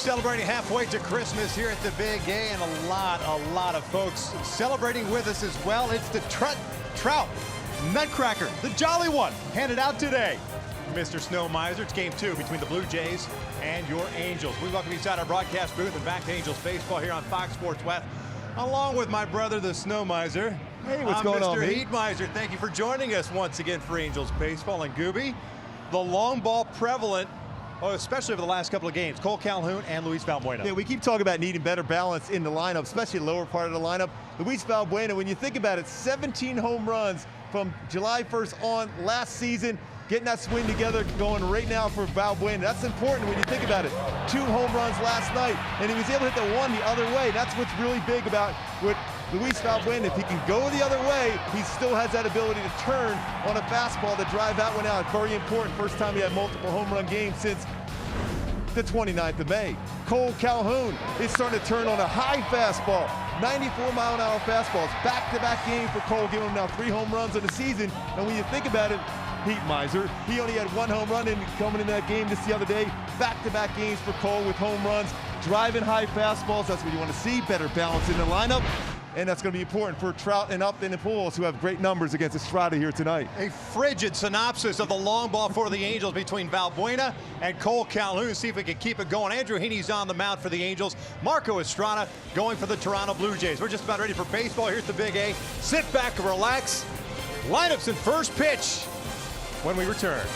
celebrating halfway to Christmas here at the Big A, and a lot of folks celebrating with us as well. It's the Trout Nutcracker, the Jolly One, handed out today. Mr. Snow Miser, it's game 2 between the Blue Jays and your Angels. We welcome you inside our broadcast booth and back to Angels baseball here on Fox Sports West, along with my brother, the Snow Miser. Hey, what's going on, Mr. Heat Miser. Thank you for joining us once again for Angels baseball. And Gooby, the long ball prevalent, especially over the last couple of games, Cole Calhoun and Luis Valbuena. Yeah, we keep talking about needing better balance in the lineup, especially the lower part of the lineup. Luis Valbuena, when you think about it, 17 home runs from July 1st on last season, getting that swing together, going right now for Valbuena. That's important when you think about it. 2 home runs last night, and he was able to hit the one the other way. That's what's really big about with Luis Valbuena. If he can go the other way, he still has that ability to turn on a fastball to drive that one out. Very important. First time he had multiple home run games since the 29th of May. Cole Calhoun is starting to turn on a high fastball. 94-mile-an-hour fastballs. Back-to-back game for Cole, giving him now 3 home runs in the season. And when you think about it, Heat Miser, he only had 1 home run coming in that game just the other day. Back-to-back games for Cole with home runs, driving high fastballs. That's what you want to see. Better balance in the lineup. And that's going to be important for Trout and Upton and Pujols, who have great numbers against Estrada here tonight. A frigid synopsis of the long ball for the Angels between Valbuena and Cole Calhoun. See if we can keep it going. Andrew Heaney's on the mound for the Angels. Marco Estrada going for the Toronto Blue Jays. We're just about ready for baseball here at the Big A. Sit back and relax. Lineups in first pitch when we return.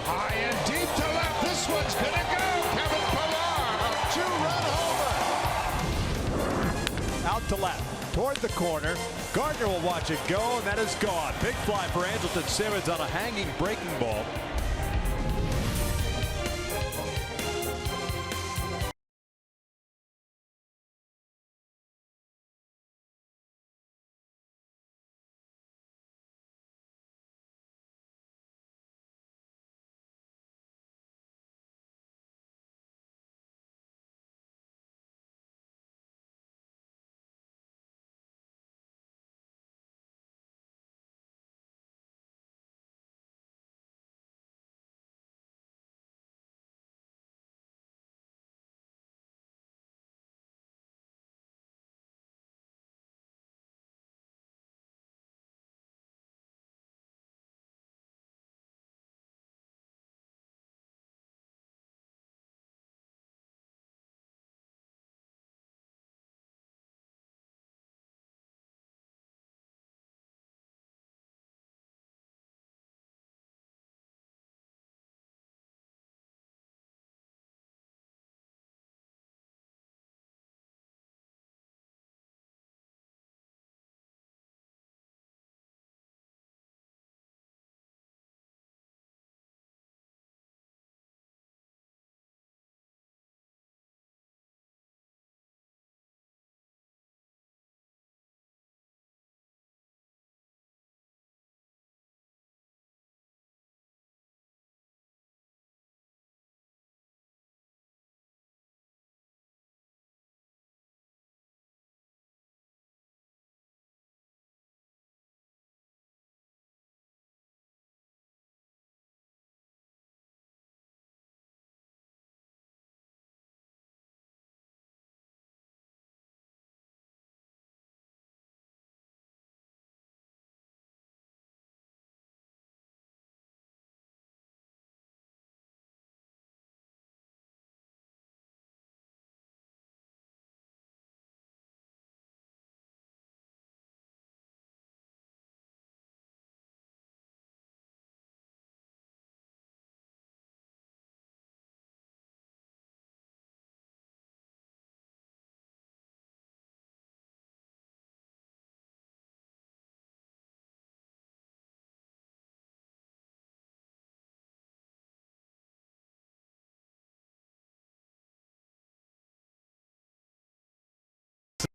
High and deep to left. This one's going to go. Out to left, toward the corner. Gardner will watch it go, and that is gone. Big fly for Andrelton Simmons on a hanging breaking ball.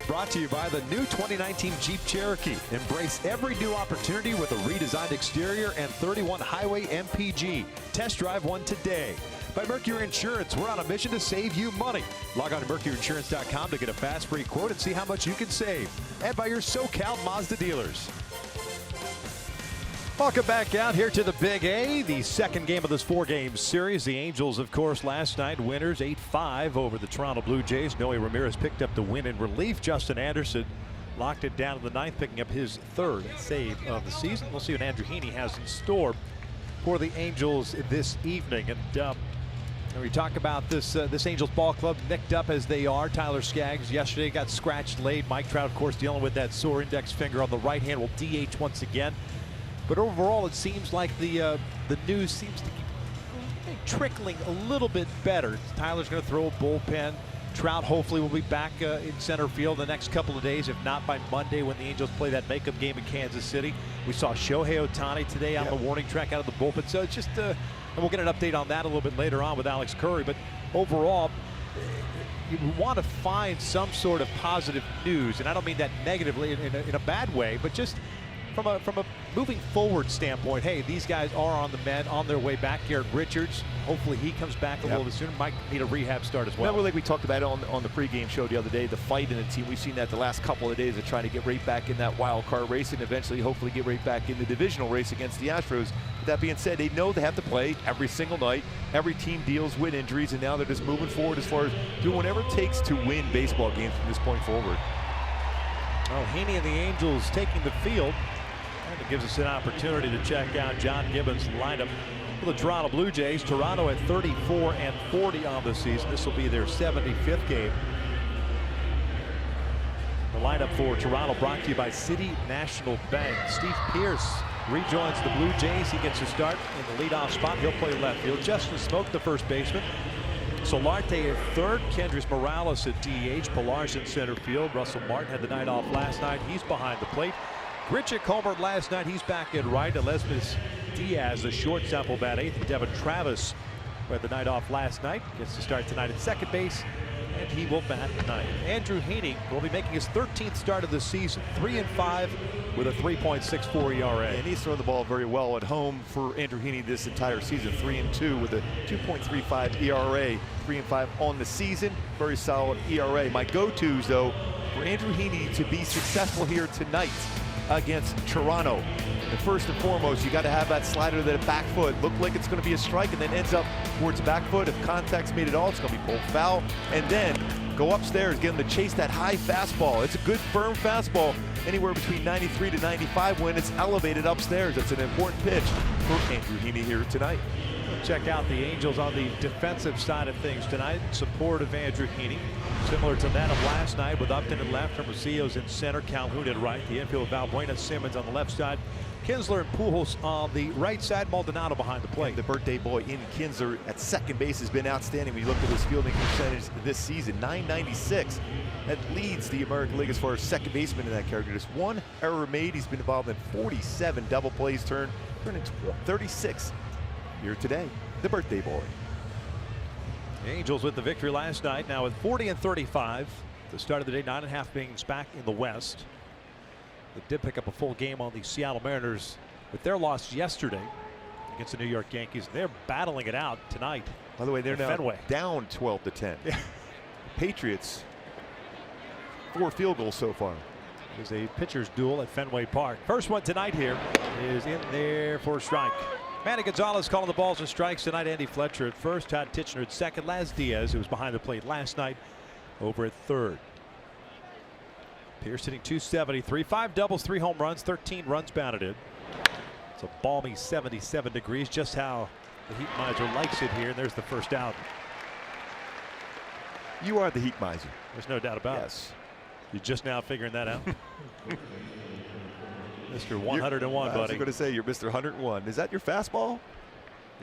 Brought to you by the new 2019 Jeep Cherokee. Embrace every new opportunity with a redesigned exterior and 31 Highway MPG. Test drive one today. By Mercury Insurance, we're on a mission to save you money. Log on to mercuryinsurance.com to get a fast free quote and see how much you can save. And by your SoCal Mazda dealers. Welcome back out here to the Big A, the second game of this four-game series. The Angels, of course, last night winners 8-5 over the Toronto Blue Jays. Noe Ramirez picked up the win in relief. Justin Anderson locked it down in the ninth, picking up his third save of the season. We'll see what Andrew Heaney has in store for the Angels this evening. And we talk about this Angels ball club, nicked up as they are. Tyler Skaggs yesterday got scratched late. Mike Trout, of course, dealing with that sore index finger on the right hand, will DH once again. But overall, it seems like the news seems to keep trickling a little bit better. Tyler's going to throw a bullpen. Trout hopefully will be back in center field the next couple of days, if not by Monday when the Angels play that makeup game in Kansas City. We saw Shohei Ohtani today on the warning track out of the bullpen. So it's just, and we'll get an update on that a little bit later on with Alex Curry. But overall, you want to find some sort of positive news, and I don't mean that negatively in a bad way, but just from a moving forward standpoint. Hey, these guys are on the mend, on their way back. Garrett Richards, hopefully he comes back a little bit sooner. Might need a rehab start as well. Remember, like we talked about on the pregame show the other day, the fight in the team. We've seen that the last couple of days of trying to get right back in that wild card race and eventually hopefully get right back in the divisional race against the Astros. With that being said, they know they have to play every single night. Every team deals with injuries, and now they're just moving forward as far as doing whatever it takes to win baseball games from this point forward. Well, Heaney and the Angels taking the field. And it gives us an opportunity to check out John Gibbons' lineup for the Toronto Blue Jays. Toronto at 34-40 on the season. This will be their 75th game. The lineup for Toronto brought to you by City National Bank. Steve Pearce rejoins the Blue Jays. He gets a start in the leadoff spot. He'll play left field. Justin Smoke, the first baseman. Solarte at third. Kendrys Morales at DH. Pilar's in center field. Russell Martin had the night off last night. He's behind the plate. Grichuk homered last night. He's back at right. Elizabeth Diaz, the shortstop, will bat eighth. Devin Travis, who had the night off last night, gets to start tonight at second base, and he will bat ninth. Andrew Heaney will be making his 13th start of the season, 3-5 with a 3.64 ERA. And he's thrown the ball very well at home for Andrew Heaney this entire season. 3-2 with a 2.35 ERA, 3-5 on the season. Very solid ERA. My go-tos, though, for Andrew Heaney to be successful here tonight against Toronto. And first and foremost, you got to have that slider to the back foot. Look like it's going to be a strike and then ends up towards back foot. If contact's made at all, it's going to be pulled foul. And then go upstairs, get him to chase that high fastball. It's a good firm fastball, anywhere between 93 to 95 when it's elevated upstairs. That's an important pitch for Andrew Heaney here tonight. Check out the Angels on the defensive side of things tonight. Support of Andrew Heaney, similar to that of last night, with Upton at left, Hermosillo's in center, Calhoun at right. The infield, Valbuena, Simmons on the left side, Kinsler and Pujols on the right side, Maldonado behind the plate. And the birthday boy in Kinsler at second base has been outstanding. When you look at his fielding percentage this season, .996. That leads the American League as far as second baseman in that category. Just one error made. He's been involved in 47 double plays, turning 36 here today. The birthday boy. The Angels with the victory last night, now with 40-35. The start of the day, 9.5 innings back in the West. They did pick up a full game on the Seattle Mariners with their loss yesterday against the New York Yankees. They're battling it out tonight. By the way, they're now Fenway down 12-10. Yeah. Patriots, 4 field goals so far. There's a pitcher's duel at Fenway Park. First one tonight here is in there for a strike. Manny Gonzalez calling the balls and strikes tonight. Andy Fletcher at first, Todd Tichenor at second. Laz Diaz, who was behind the plate last night, over at third. Pierce hitting .273, 5 doubles, 3 home runs, 13 runs batted in. It's a balmy 77 degrees, just how the Heat Miser likes it here. And there's the first out. You are the Heat Miser. There's no doubt about it. Yes. You're just now figuring that out. Mr. 101, I buddy. was going to say you're Mr. 101. Is that your fastball?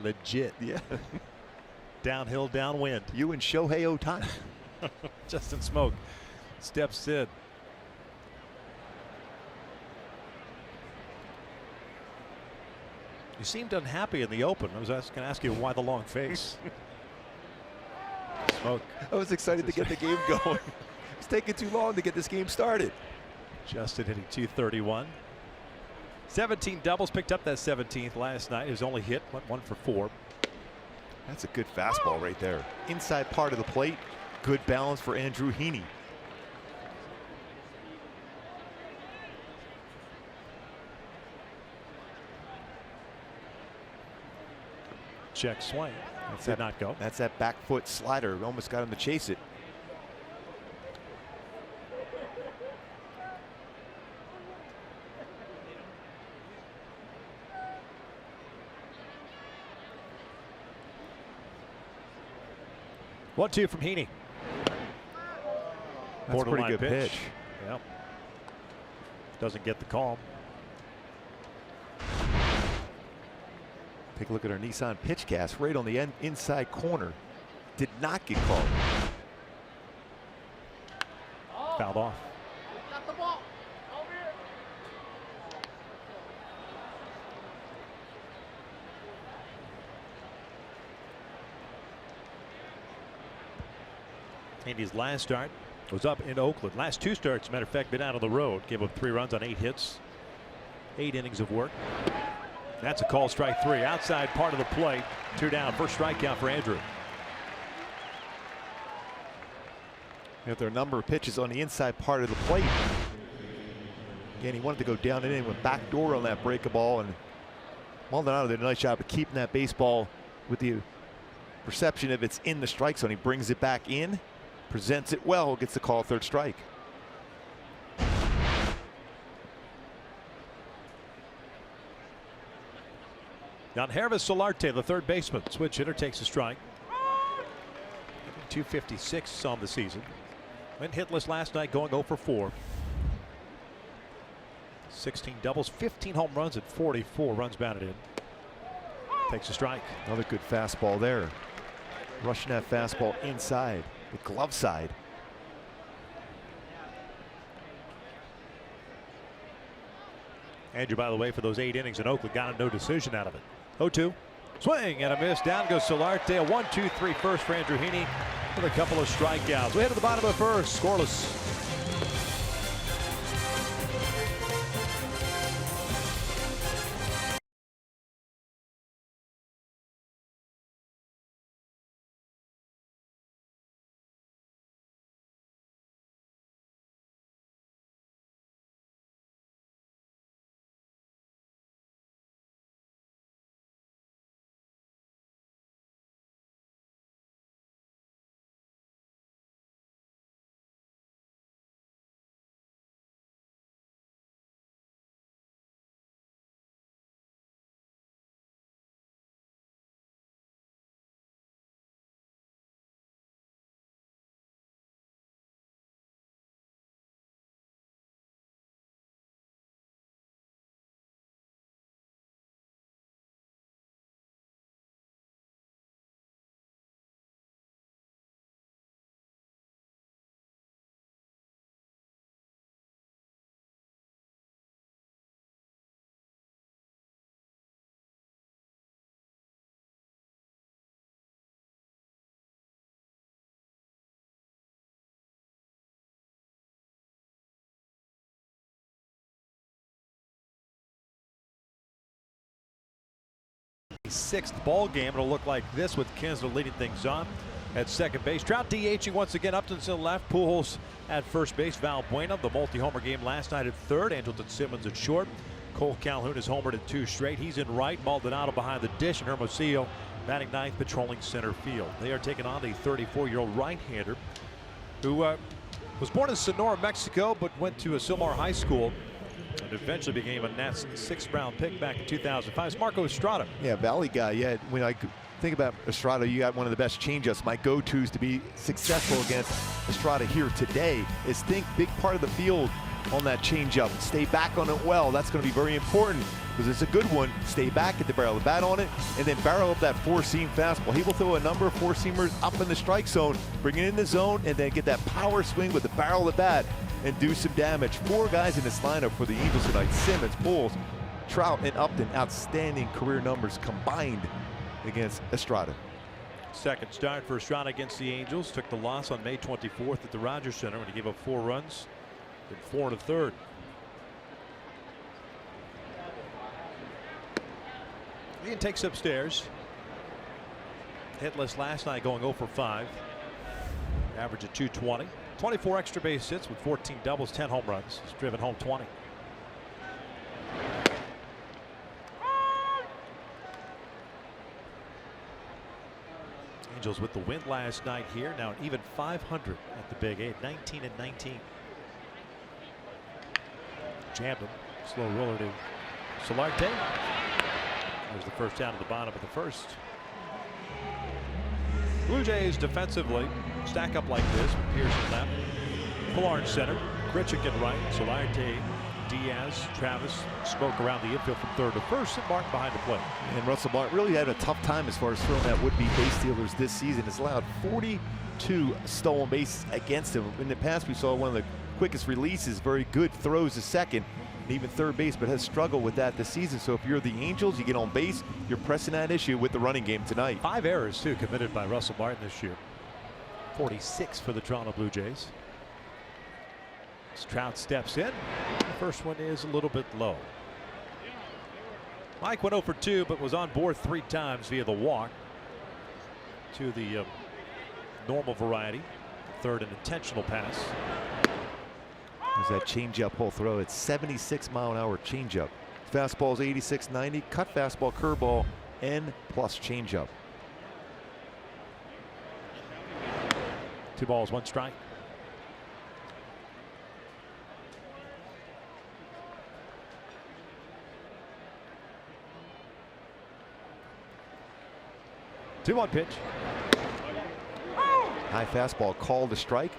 Legit. Yeah. Downhill, downwind. You and Shohei Ohtani. Justin Smoke steps in. You seemed unhappy in the open. I was going to ask you why the long face. Smoke. I was excited to get the game going. It's taking too long to get this game started. Justin hitting .231. 17 doubles, picked up that 17th last night. His only hit, went 1 for 4. That's a good fastball right there. Inside part of the plate. Good balance for Andrew Heaney. check swing. Did not go. That's that back foot slider. Almost got him to chase it. One, two from Heaney. That's a pretty good pitch. Yeah. Doesn't get the call. Take a look at our Nissan pitch cast right on the inside corner. Did not get called. Fouled off. Got the ball. Over here. Heaney's last start was up in Oakland. Last two starts, as a matter of fact, been out on the road. Gave up 3 runs on 8 hits. 8 innings of work. That's a call, strike 3. Outside part of the plate. 2 down. First strikeout for Andrew. There are a number of pitches on the inside part of the plate. Again, he wanted to go down and in, went back door on that breaking ball, and Maldonado did a nice job of keeping that baseball with the perception of it's in the strike zone. He brings it back in, presents it well, gets the call, 3rd strike. Now Hervis Solarte, the 3rd baseman, switch hitter, takes a strike. 256 on the season. Went hitless last night, going 0 for 4. 16 doubles, 15 home runs, and 44 runs batted in. Takes a strike. Another good fastball there. Rushing that fastball inside, the glove side. Andrew, by the way, for those 8 innings in Oakland, got a no decision out of it. 0-2. Swing and a miss. Down goes Solarte. A 1-2-3 first for Andrew Heaney with a couple of strikeouts. We head to the bottom of the 1st. Scoreless. Sixth ball game. It'll look like this with Kinsler leading things on at second base. Trout DHing once again. Upton's to the left. Pujols at first base. Valbuena, the multi-homer game last night, at third. Andrelton Simmons at short. Cole Calhoun has homered at 2 straight. He's in right. Maldonado behind the dish, and Hermosillo batting 9th, patrolling center field. They are taking on the 34-year-old right-hander who was born in Sonora, Mexico, but went to Silmar High School and eventually became a Nats 6th round pick back in 2005. It's Marco Estrada. Yeah, Valley guy. Yeah, when I think about Estrada, you got one of the best changeups. My go-tos to be successful against Estrada here today is think big part of the field on that changeup. Stay back on it well. That's going to be very important because it's a good one. Stay back, get the barrel of the bat on it, and then barrel up that 4-seam fastball. He will throw a number of 4-seamers up in the strike zone, bring it in the zone, and then get that power swing with the barrel of the bat and do some damage. 4 guys in this lineup for the Eagles tonight: Simmons, Pujols, Trout, and Upton. Outstanding career numbers combined against Estrada. Second start for Estrada against the Angels. Took the loss on May 24th at the Rogers Center when he gave up 4 runs in 4 1/3. Ian takes upstairs. Hitless last night, going 0 for 5. Average of 220. 24 extra base hits with 14 doubles, 10 home runs. He's driven home 20. Angels with the win last night here. Now an even 500 at the Big 8, 19-19. Jammed him. Slow roller to Solarte. There's the first down at the bottom of the first. Blue Jays defensively stack up like this with Pearson left, Pilar in center, Grichuk at right, Solarte, Diaz, Travis smoke around the infield from third to first, and Martin behind the plate. And Russell Martin really had a tough time as far as throwing at would-be base stealers this season. Has allowed 42 stolen bases against him. In the past, we saw one of the quickest releases, very good throws to second, and even third base, but has struggled with that this season. So if you're the Angels, you get on base, you're pressing that issue with the running game tonight. 5 errors, too, committed by Russell Martin this year. 46 for the Toronto Blue Jays. As Trout steps in, the first one is a little bit low. Mike went 0 for 2, but was on board 3 times via the walk to the normal variety. Third, an intentional pass. There's that changeup hole throw. It's 76-mile-an-hour changeup. Fastball is 86-90. Cut fastball, curveball, and plus changeup. 2 balls, 1 strike. Two-one pitch. High fastball called a strike.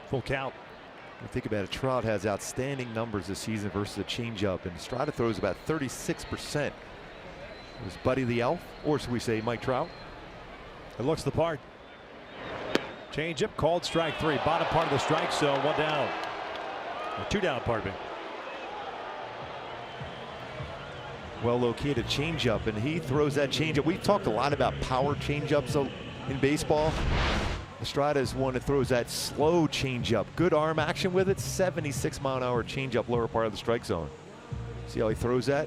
Full count. Think about it. Trout has outstanding numbers this season versus a changeup, and Estrada throws about 36%. His buddy the Elf, or should we say Mike Trout? It looks the part. Changeup called strike 3. Bottom part of the strike zone. 1 down. Or 2 down, pardon me. Well located changeup, and he throws that changeup. We've talked a lot about power changeups in baseball. Estrada is one that throws that slow changeup. Good arm action with it. 76-mile-an-hour changeup, lower part of the strike zone. See how he throws that?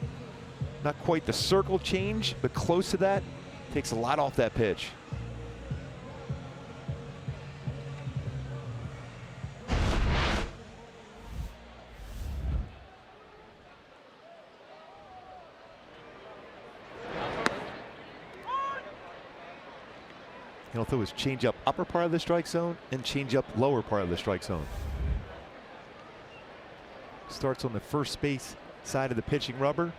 Not quite the circle change, but close to that. Takes a lot off that pitch. He'll throw his changeup upper part of the strike zone and changeup lower part of the strike zone. Starts on the first base side of the pitching rubber.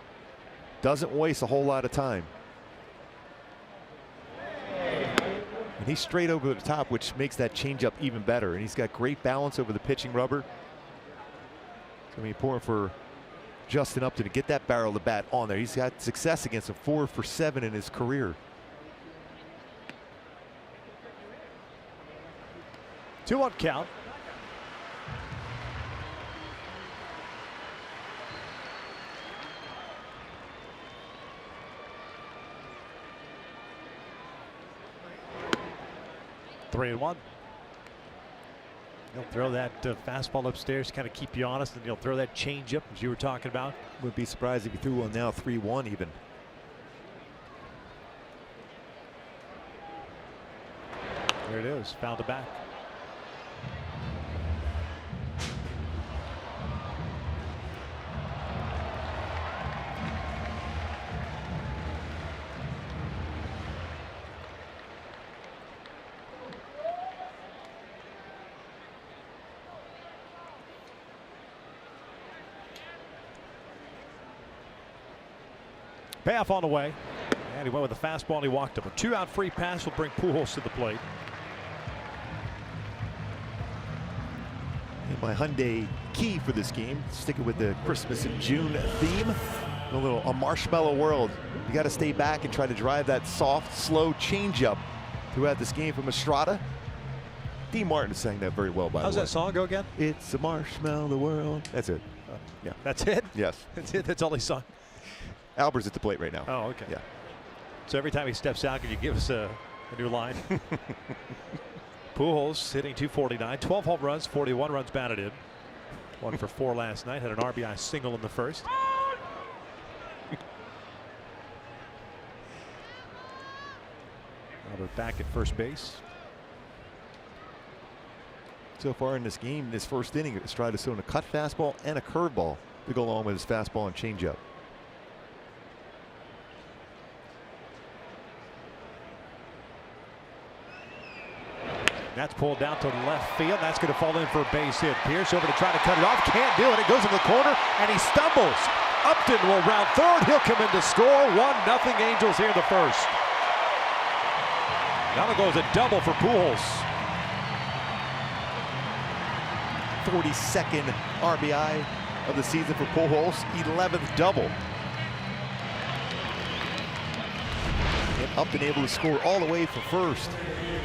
Doesn't waste a whole lot of time. And he's straight over the top, which makes that changeup even better. And he's got great balance over the pitching rubber. It's going to be important for Justin Upton to get that barrel of the bat on there. He's got success against him, 4 for 7 in his career. 2-1 count. Three and 1. He'll throw that fastball upstairs to kind of keep you honest, and he'll throw that changeup as you were talking about. Wouldn't be surprised if he threw one now 3-1 even. There it is. Found it back. Payoff on the way, and he went with a fastball and he walked him. A 2-out free pass will bring Pujols to the plate. And my Hyundai key for this game, sticking with the Christmas in June theme, a marshmallow world. You got to stay back and try to drive that soft, slow changeup throughout this game from Estrada. Dean Martin sang that very well, by the way. How's that song go again? It's a marshmallow world. That's it. Yeah. That's it? Yes. That's it? That's all he sung? Albert's at the plate right now. Oh, okay. Yeah. So every time he steps out, can you give us a new line? Pujols hitting .249, 12 home runs, 41 runs batted in. 1 for 4 last night. Had an RBI single in the first. Albert back at first base. so far in this game, in this first inning, Estrada has thrown a cut fastball and a curveball to go along with his fastball and changeup. That's pulled down to left field. That's going to fall in for a base hit. Pierce over to try to cut it off. Can't do it. It goes in the corner, and he stumbles. Upton will round third. He'll come in to score. 1-0 Angels here in the first. Now it goes a double for Pujols. 42nd RBI of the season for Pujols. 11th double. And Upton able to score all the way for first.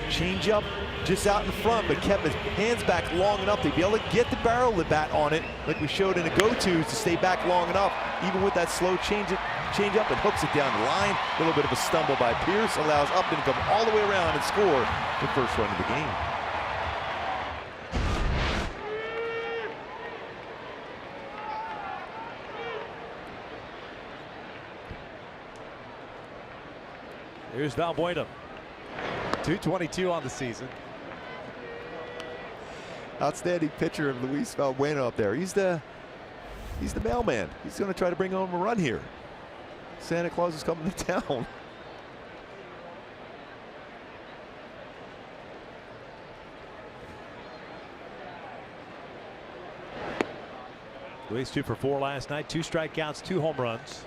Changeup just out in front, but kept his hands back long enough to be able to get the barrel of the bat on it, like we showed in the go-tos, to stay back long enough. Even with that slow change up, and hooks it down the line. A little bit of a stumble by Pierce allows Upton to come all the way around and score the first run of the game. Here's Valbuena. 222 on the season. Outstanding pitcher of Luis Valbuena up there. He's the mailman. He's going to try to bring home a run here. Santa Claus is coming to town. Luis 2 for 4 last night. 2 strikeouts, 2 home runs.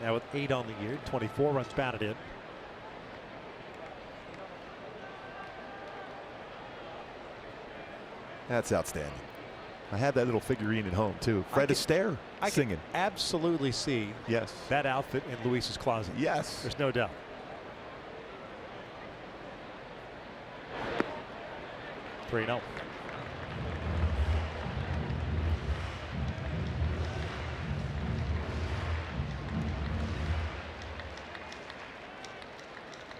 Now with 8 on the year, 24 runs batted in. That's outstanding. I have that little figurine at home too. Fred Astaire singing. I can absolutely see yes. that outfit in Luis's closet. Yes. There's no doubt. Three 0.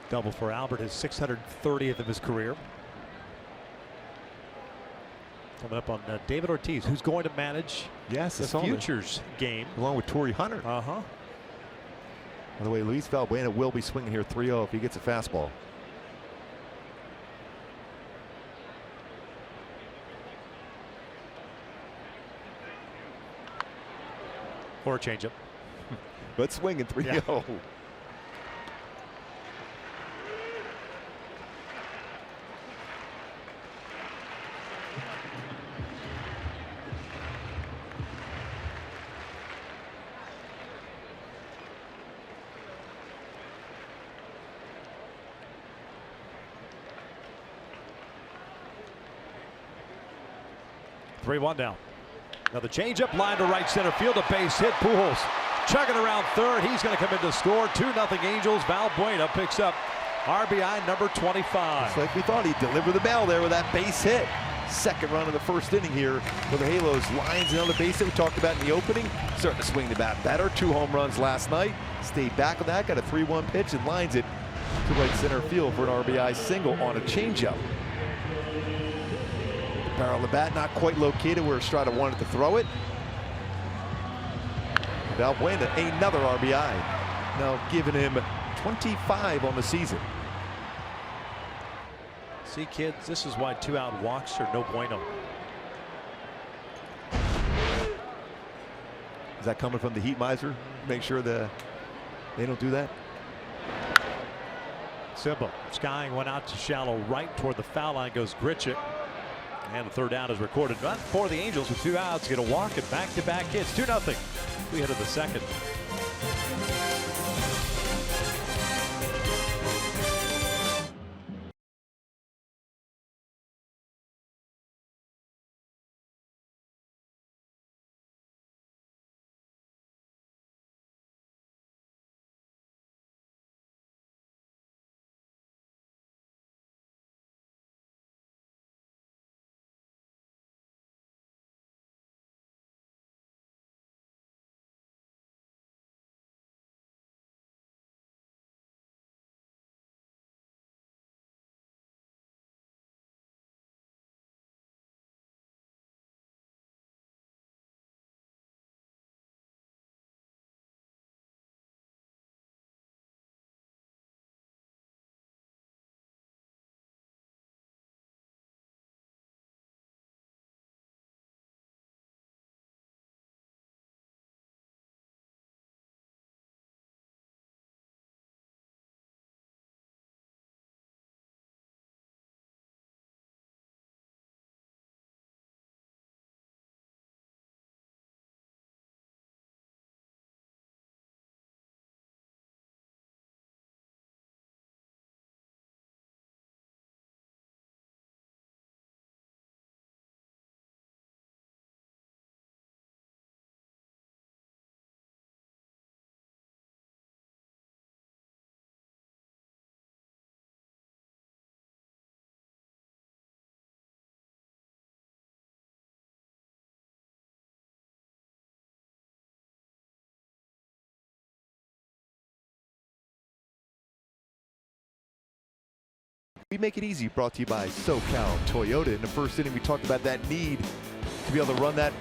Double for Albert, his 630th of his career. Coming up on David Ortiz, who's going to manage the Futures game. Along with Torrey Hunter. Uh-huh. By the way, Luis Valbuena will be swinging here 3-0 if he gets a fastball. Or a changeup. But swinging 3-0. Yeah. Three-one down. Now the changeup line to right center field, a base hit. Pujols chugging around third. He's going to come in to score. 2-0 Angels. Valbuena picks up RBI number 25. It's like we thought he'd deliver the ball there with that base hit. Second run of the first inning here for the Halos. Lines another base hit we talked about in the opening. Starting to swing the bat better. 2 home runs last night. Stayed back with that. Got a 3-1 pitch and lines it to right center field for an RBI single on a changeup. Barrel of the bat not quite located where Estrada wanted to throw it. Valbuena another RBI. Now giving him 25 on the season. See, kids, this is why 2-out walks are no bueno. Is that coming from the heat miser? Make sure that they don't do that. Simple. Skying went out to shallow right toward the foul line goes Grichuk. And the third down is recorded. But for the Angels with 2 outs, get a walk and back-to-back hits. 2-0. We head to the second. We make it easy, brought to you by SoCal Toyota. In the first inning, we talked about that need to be able to run that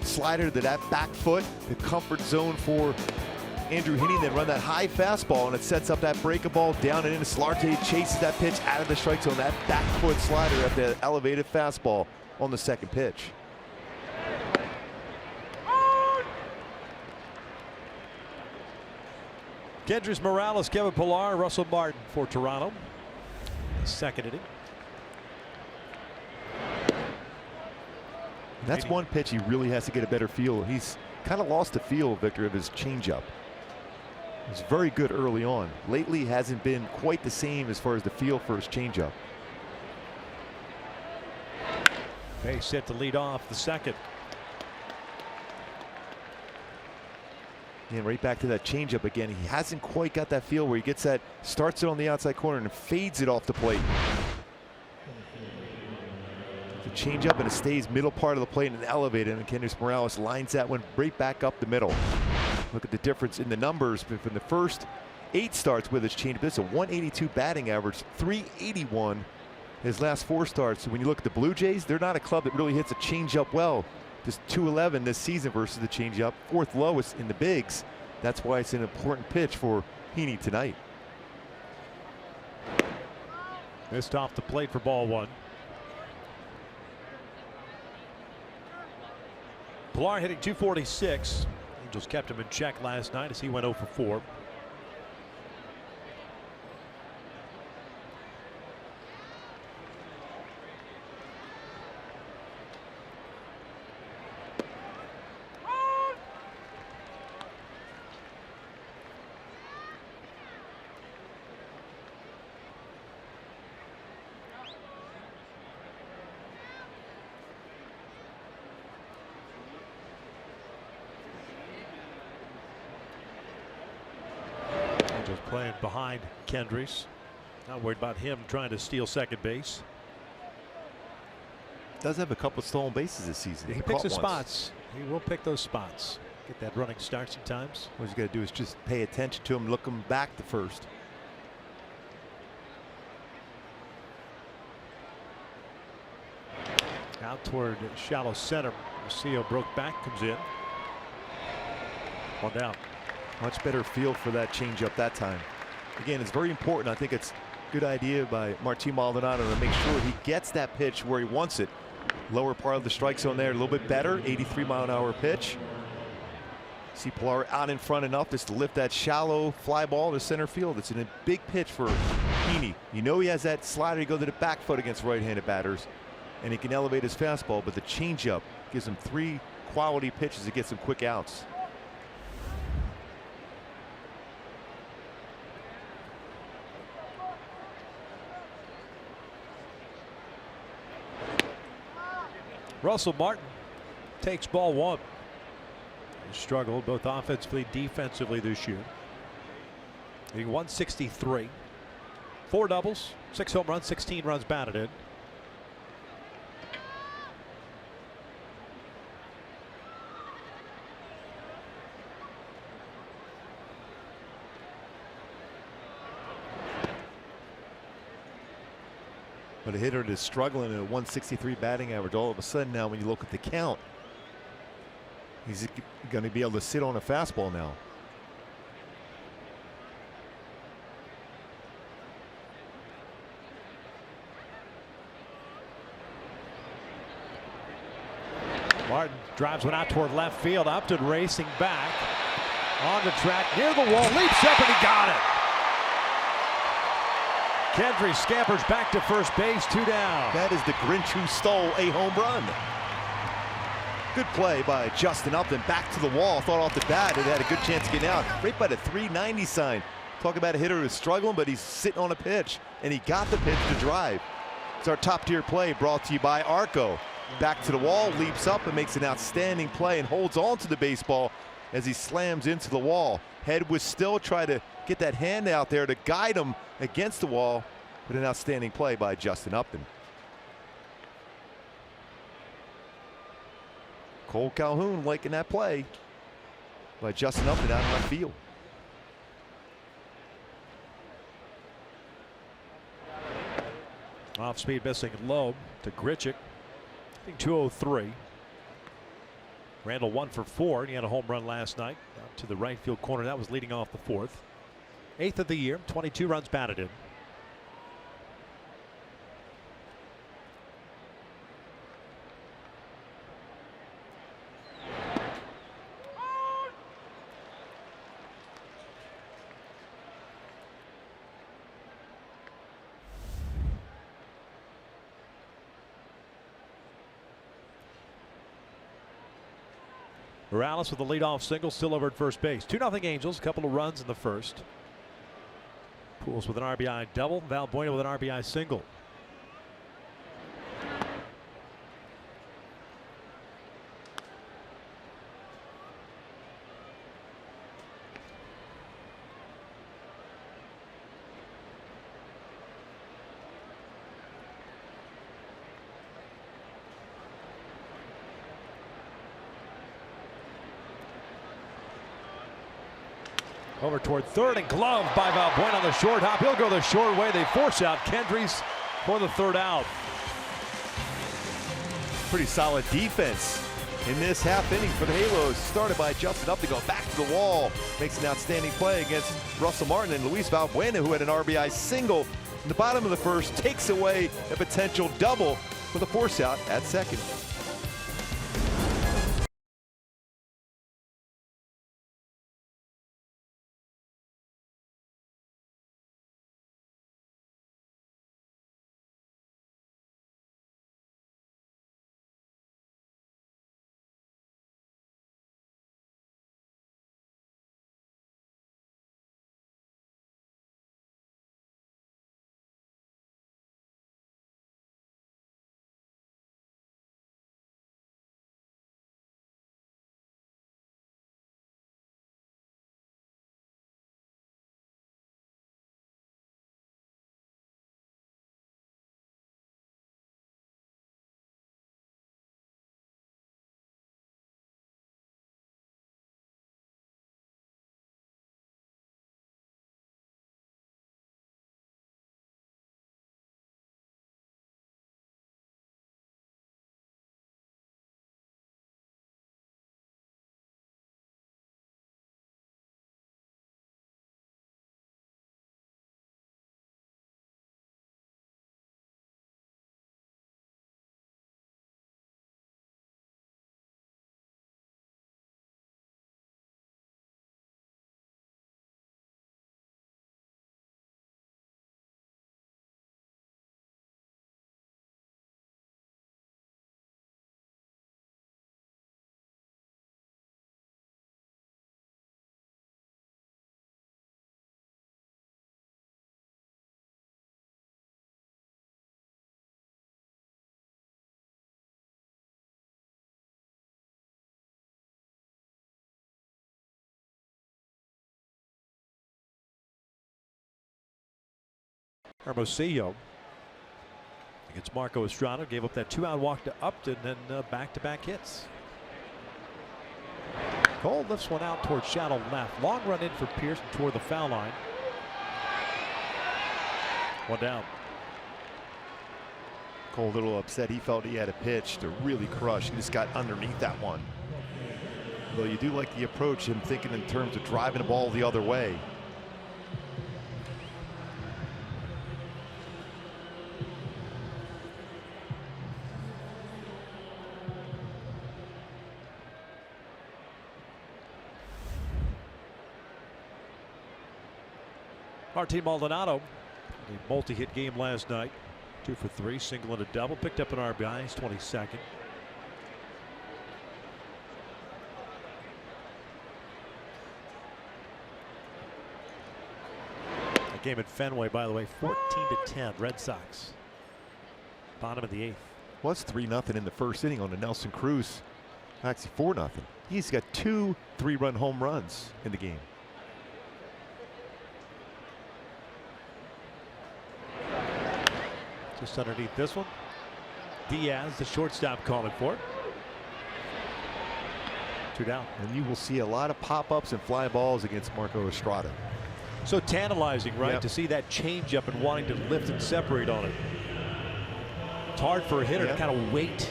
slider to that back foot, the comfort zone for Andrew Heaney, then run that high fastball, and it sets up that breaking ball down and into Solarte, chases that pitch out of the strike zone, that back foot slider at the elevated fastball on the second pitch. Kendrys Morales, Kevin Pillar, Russell Martin for Toronto. Second inning. That's one pitch he really has to get a better feel. He's kind of lost the feel, Victor, of his changeup. He's very good early on. Lately hasn't been quite the same as far as the feel for his changeup. Base set to lead off the second. And right back to that changeup again. He hasn't quite got that feel where he gets that, starts it on the outside corner and fades it off the plate. The changeup, and it stays middle part of the plate and elevated, and Kendrys Morales lines that one right back up the middle. Look at the difference in the numbers from the first 8 starts with his changeup. This is a 182 batting average, 381 his last 4 starts. So when you look at the Blue Jays, they're not a club that really hits a changeup well. Just 211 this season versus the changeup, 4th lowest in the bigs. That's why it's an important pitch for Heaney tonight. Missed off the plate for ball 1. Pillar hitting .246. Angels kept him in check last night as he went 0 for 4. Angels playing behind Kendrys. Not worried about him trying to steal second base. Does have a couple of stolen bases this season. He picks his spots. He will pick those spots. Get that running start sometimes. What he's got to do is just pay attention to him, look him back to first. Out toward shallow center. Lucio broke back, comes in. 1 down. Much better feel for that changeup that time. Again, it's very important. I think it's a good idea by Martin Maldonado to make sure he gets that pitch where he wants it. Lower part of the strike zone there, a little bit better. 83-mile-an-hour pitch. See Pillar out in front enough just to lift that shallow fly ball to center field. It's a big pitch for Heaney. You know he has that slider to go to the back foot against right-handed batters, and he can elevate his fastball, but the changeup gives him 3 quality pitches to get some quick outs. Russell Martin takes ball 1. He struggled both offensively, defensively this year. He 163, 4 doubles, 6 home runs, 16 runs batted in. But a hitter that is struggling at a 163 batting average, all of a sudden now when you look at the count, he's going to be able to sit on a fastball now. Martin drives one out toward left field. Upton racing back on the track near the wall, leaps up, and he got it. Kendrys scampers back to first base, 2 down. That is the Grinch who stole a home run. Good play by Justin Upton, back to the wall, thought off the bat it had a good chance of getting out. Right by the 390 sign. Talk about a hitter who's struggling, but he's sitting on a pitch, and he got the pitch to drive. It's our top tier play brought to you by Arco. Back to the wall, leaps up and makes an outstanding play and holds on to the baseball as he slams into the wall. Head was still trying to get that hand out there to guide him against the wall, but an outstanding play by Justin Upton. Cole Calhoun liking that play by Justin Upton out in left field. Off speed missing low to Grichuk. 203. Randall 1 for 4, and he had a home run last night out to the right field corner. That was leading off the 4th. 8th of the year, 22 runs batted in. Morales with the leadoff single, still over at first base. 2-0 Angels, a couple of runs in the first. Pools with an RBI double, Valbuena with an RBI single. Over toward third and glove by Valbuena on the short hop. He'll go the short way. They force out Kendrys for the third out. Pretty solid defense in this half inning for the Halos. Started by Justin Upton, go back to the wall. Makes an outstanding play against Russell Martin, and Luis Valbuena, who had an RBI single in the bottom of the first, takes away a potential double with a force out at second. Hermosillo against Marco Estrada, gave up that 2-out walk to Upton, and back-to-back hits. Cole lifts one out towards shallow left. Long run in for Pearson toward the foul line. One down. Cole a little upset. He felt he had a pitch to really crush. He just got underneath that one. Though you do like the approach, him thinking in terms of driving the ball the other way. Martin Maldonado, a multi-hit game last night. 2 for 3, single and a double. Picked up an RBI, his 22nd. That game at Fenway, by the way, 14-10, Red Sox. Bottom of the 8th. Was 3-0 in the first inning on the Nelson Cruz. Actually 4-0. He's got 2 3-run home runs in the game. Just underneath this one. Diaz, the shortstop, calling for it. 2 down. And you will see a lot of pop-ups and fly balls against Marco Estrada. So tantalizing, right? Yep. To see that change up and wanting to lift and separate on it. hard for a hitter to kind of wait.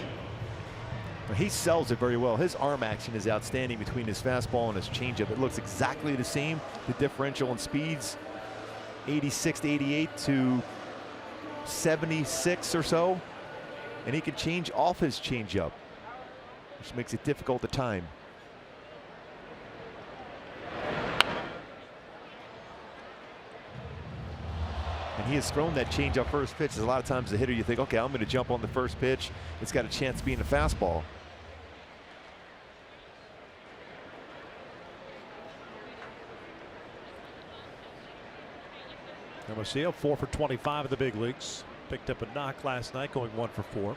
He sells it very well. His arm action is outstanding between his fastball and his changeup. It looks exactly the same. The differential in speeds, 86 to 88 to 76 or so. And he can change off his changeup, which makes it difficult to time. And he has thrown that changeup first pitch. A lot of times the hitter, you think, okay, I'm going to jump on the first pitch. It's got a chance of being a fastball. Hermosillo 4 for 25 in the big leagues. Picked up a knock last night, going 1 for 4.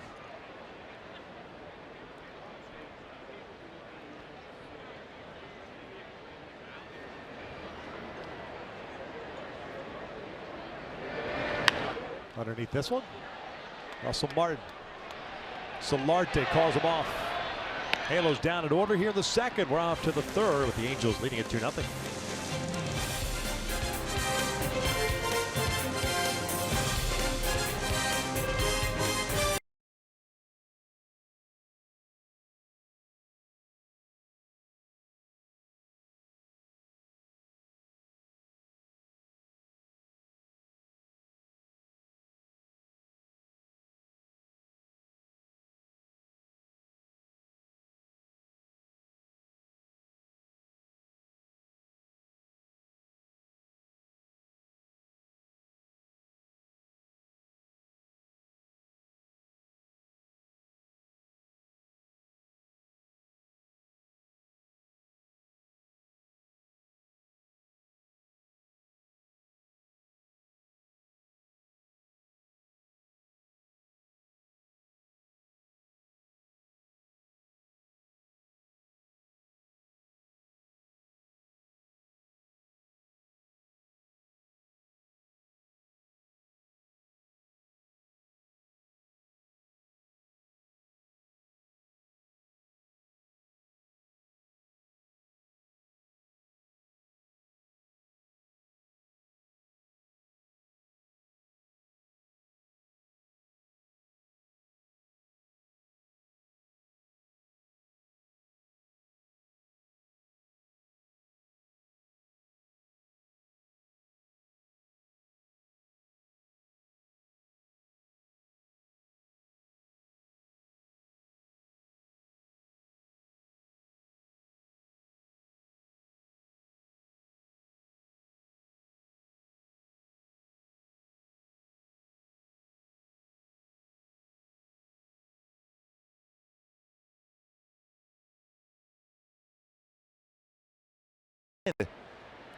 Underneath this one, Russell Martin. Solarte calls him off. Halos down in order here in the second. We're off to the third with the Angels leading it 2-0.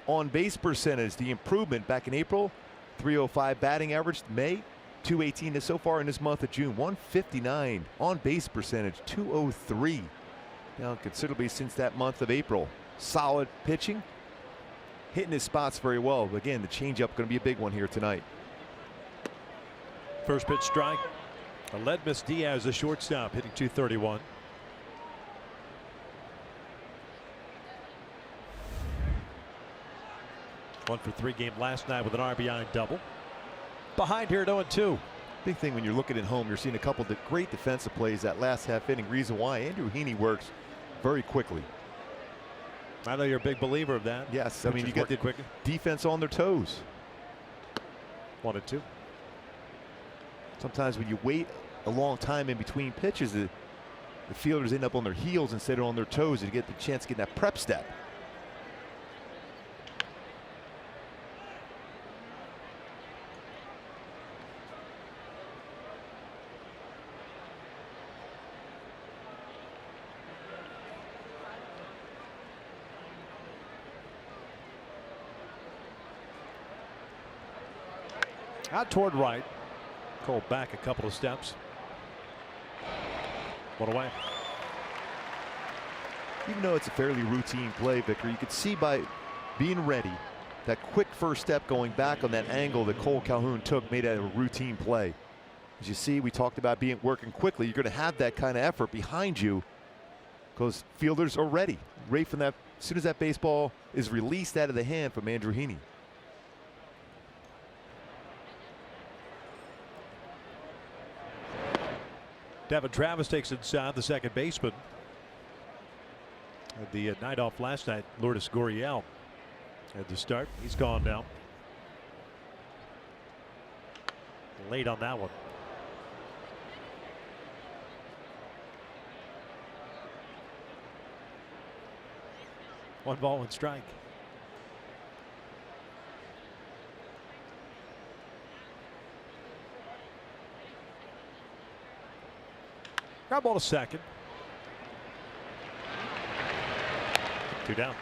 On base percentage, the improvement back in April, 305 batting average. May, 218 so far in this month of June. 159 on base percentage, 203. Down considerably since that month of April. Solid pitching, hitting his spots very well. But again, the changeup going to be a big one here tonight. First pitch strike. Aledmus Diaz, the shortstop, hitting 231. One for 3 game last night with an RBI double. Behind here at 0-2. Big thing when you're looking at home, you're seeing a couple of great defensive plays that last half inning. Reason why Andrew Heaney works very quickly. I know you're a big believer of that. Yes, I mean, you get the quickly. Defense on their toes. 1-2. Sometimes when you wait a long time in between pitches, the fielders end up on their heels instead of on their toes to get the chance to get that prep step. Out toward right. Cole back a couple of steps. One away. Even though it's a fairly routine play, Victor, you could see by being ready, that quick first step going back on that angle that Cole Calhoun took made it a routine play. As you see, we talked about working quickly. You're going to have that kind of effort behind you because fielders are ready. Right from that, as soon as that baseball is released out of the hand from Andrew Heaney. Devin Travis takes inside the second baseman. At the night off last night, Lourdes Gurriel at the start. He's gone now. Late on that one. One ball, one strike. Ground ball to second. 2 down.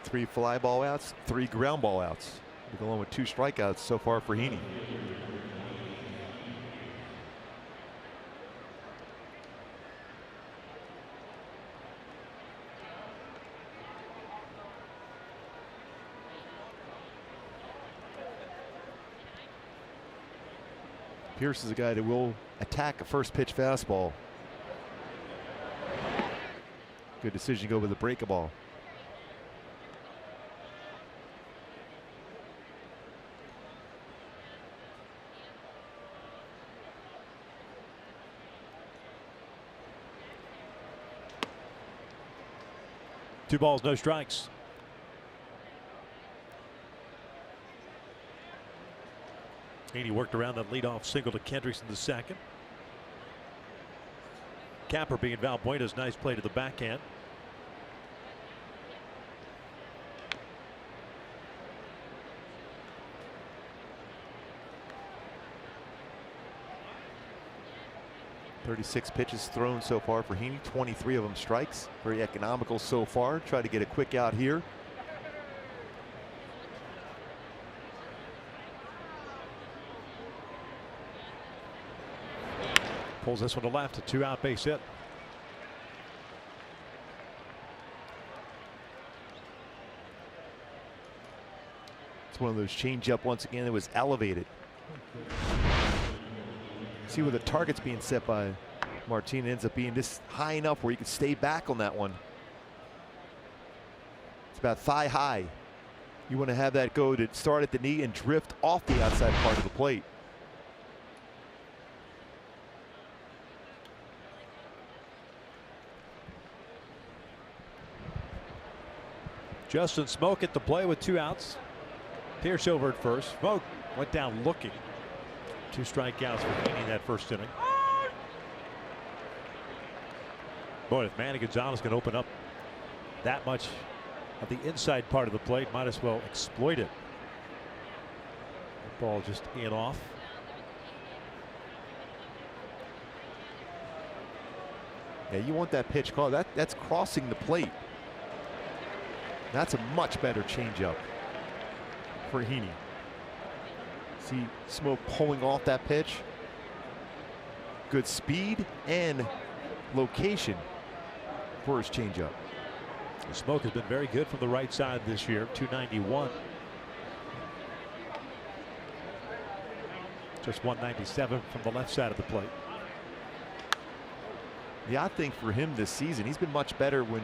Three fly ball outs, 3 ground ball outs. We're going with 2 strikeouts so far for Heaney. Pierce is a guy that will attack a first pitch fastball. Good decision to go with the break a ball. Two balls, no strikes. Heaney worked around that leadoff single to Kendricks in the second. Capper being Valbuena's nice play to the backhand. .36 pitches thrown so far for Heaney, 23 of them strikes. Very economical so far. Try to get a quick out here. Pulls this one to left, a 2-out base hit. It's one of those changeup once again that was elevated. See where the target's being set by Martin, ends up being just high enough where you can stay back on that one. It's about thigh high. You want to have that go to start at the knee and drift off the outside part of the plate. Justin Smoke at the play with 2 outs. Pierce over at first. Smoke went down looking. 2 strikeouts for Heaney in that first inning. Boy, if Manny Gonzalez can open up that much of the inside part of the plate, might as well exploit it. The ball just in off. Yeah, you want that pitch call. That's crossing the plate. That's a much better changeup for Heaney. See Smoke pulling off that pitch. Good speed and location for his changeup. Smoke has been very good from the right side this year. 291. Just 197 from the left side of the plate. The odd thing for him this season, he's been much better when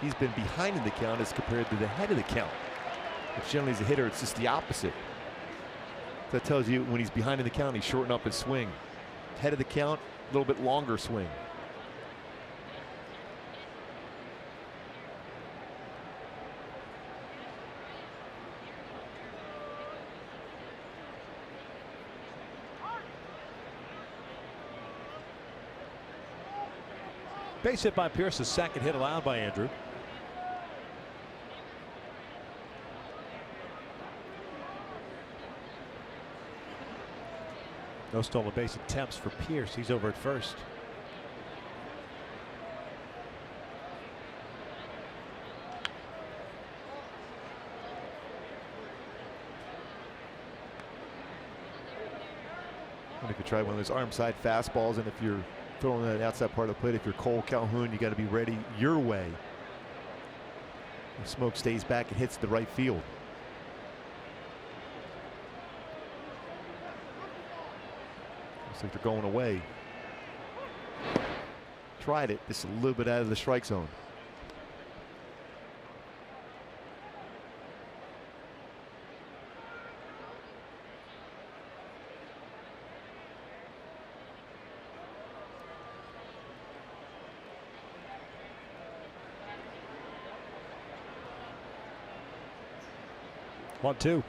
he's been behind in the count as compared to the head of the count. Which generally as a hitter, it's just the opposite. That tells you when he's behind in the count, he's shortening up his swing. Head of the count, a little bit longer swing. Base hit by Pierce, the second hit allowed by Andrew. No stolen base attempts for Pierce. He's over at first. You could try one of those arm side fastballs, and if you're throwing that outside part of the plate, if you're Cole Calhoun, you got to be ready your way. The Smoke stays back and hits the right field. Looks like they're going away. Tried it, just a little bit out of the strike zone. 1-2.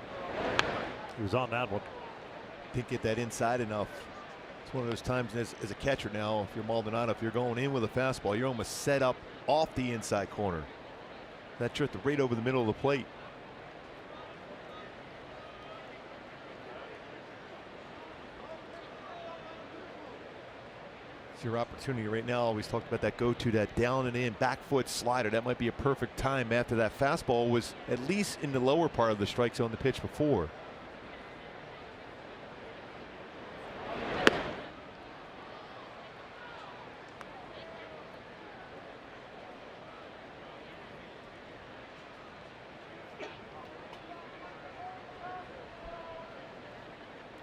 He was on that one. Didn't get that inside enough. It's one of those times as a catcher now, if you're Maldonado, if you're going in with a fastball, you're almost set up off the inside corner. That drifted right over the middle of the plate. It's your opportunity right now. Always talked about that go-to, that down and in back foot slider. That might be a perfect time after that fastball was at least in the lower part of the strike zone the pitch before.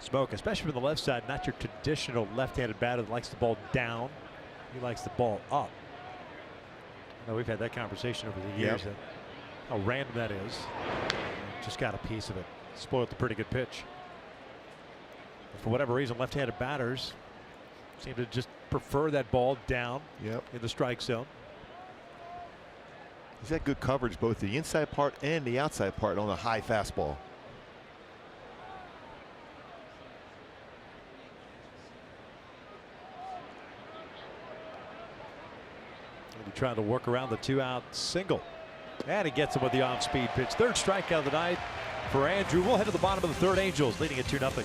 Smoke, especially from the left side, not your traditional left-handed batter that likes the ball down. He likes the ball up. I know we've had that conversation over the years. Yep. How random that is. Just got a piece of it. Spoiled the pretty good pitch. But for whatever reason, left-handed batters seem to just prefer that ball down in the strike zone. He's had good coverage, both the inside part and the outside part on a high fastball. Trying to work around the 2-out single. And he gets him with the off-speed pitch. Third strikeout of the night for Andrew. We'll head to the bottom of the third. Angels leading at 2-0.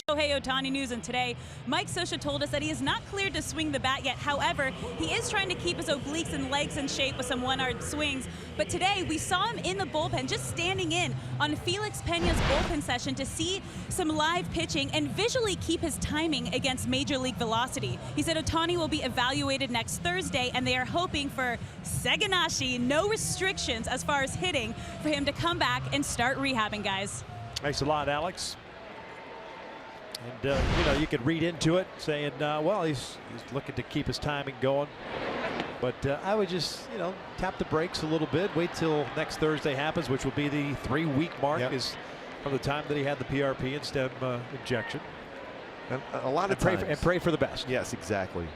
Shohei Ohtani news, and today Mike Scioscia told us that he is not cleared to swing the bat yet. However, he is trying to keep his obliques and legs in shape with some one-arm swings. But today we saw him in the bullpen, just standing in on Felix Pena's bullpen session to see some live pitching and visually keep his timing against major league velocity. He said Ohtani will be evaluated next Thursday, and they are hoping for Seganashi, no restrictions as far as hitting, for him to come back and start rehabbing, guys. Thanks a lot, Alex. And, you know, you could read into it saying, well, he's looking to keep his timing going. But I would just, you know, tap the brakes a little bit. Wait till next Thursday happens, which will be the 3-week mark is from the time that he had the PRP and stem injection. And a lot of times. Pray for the best. Yes, exactly.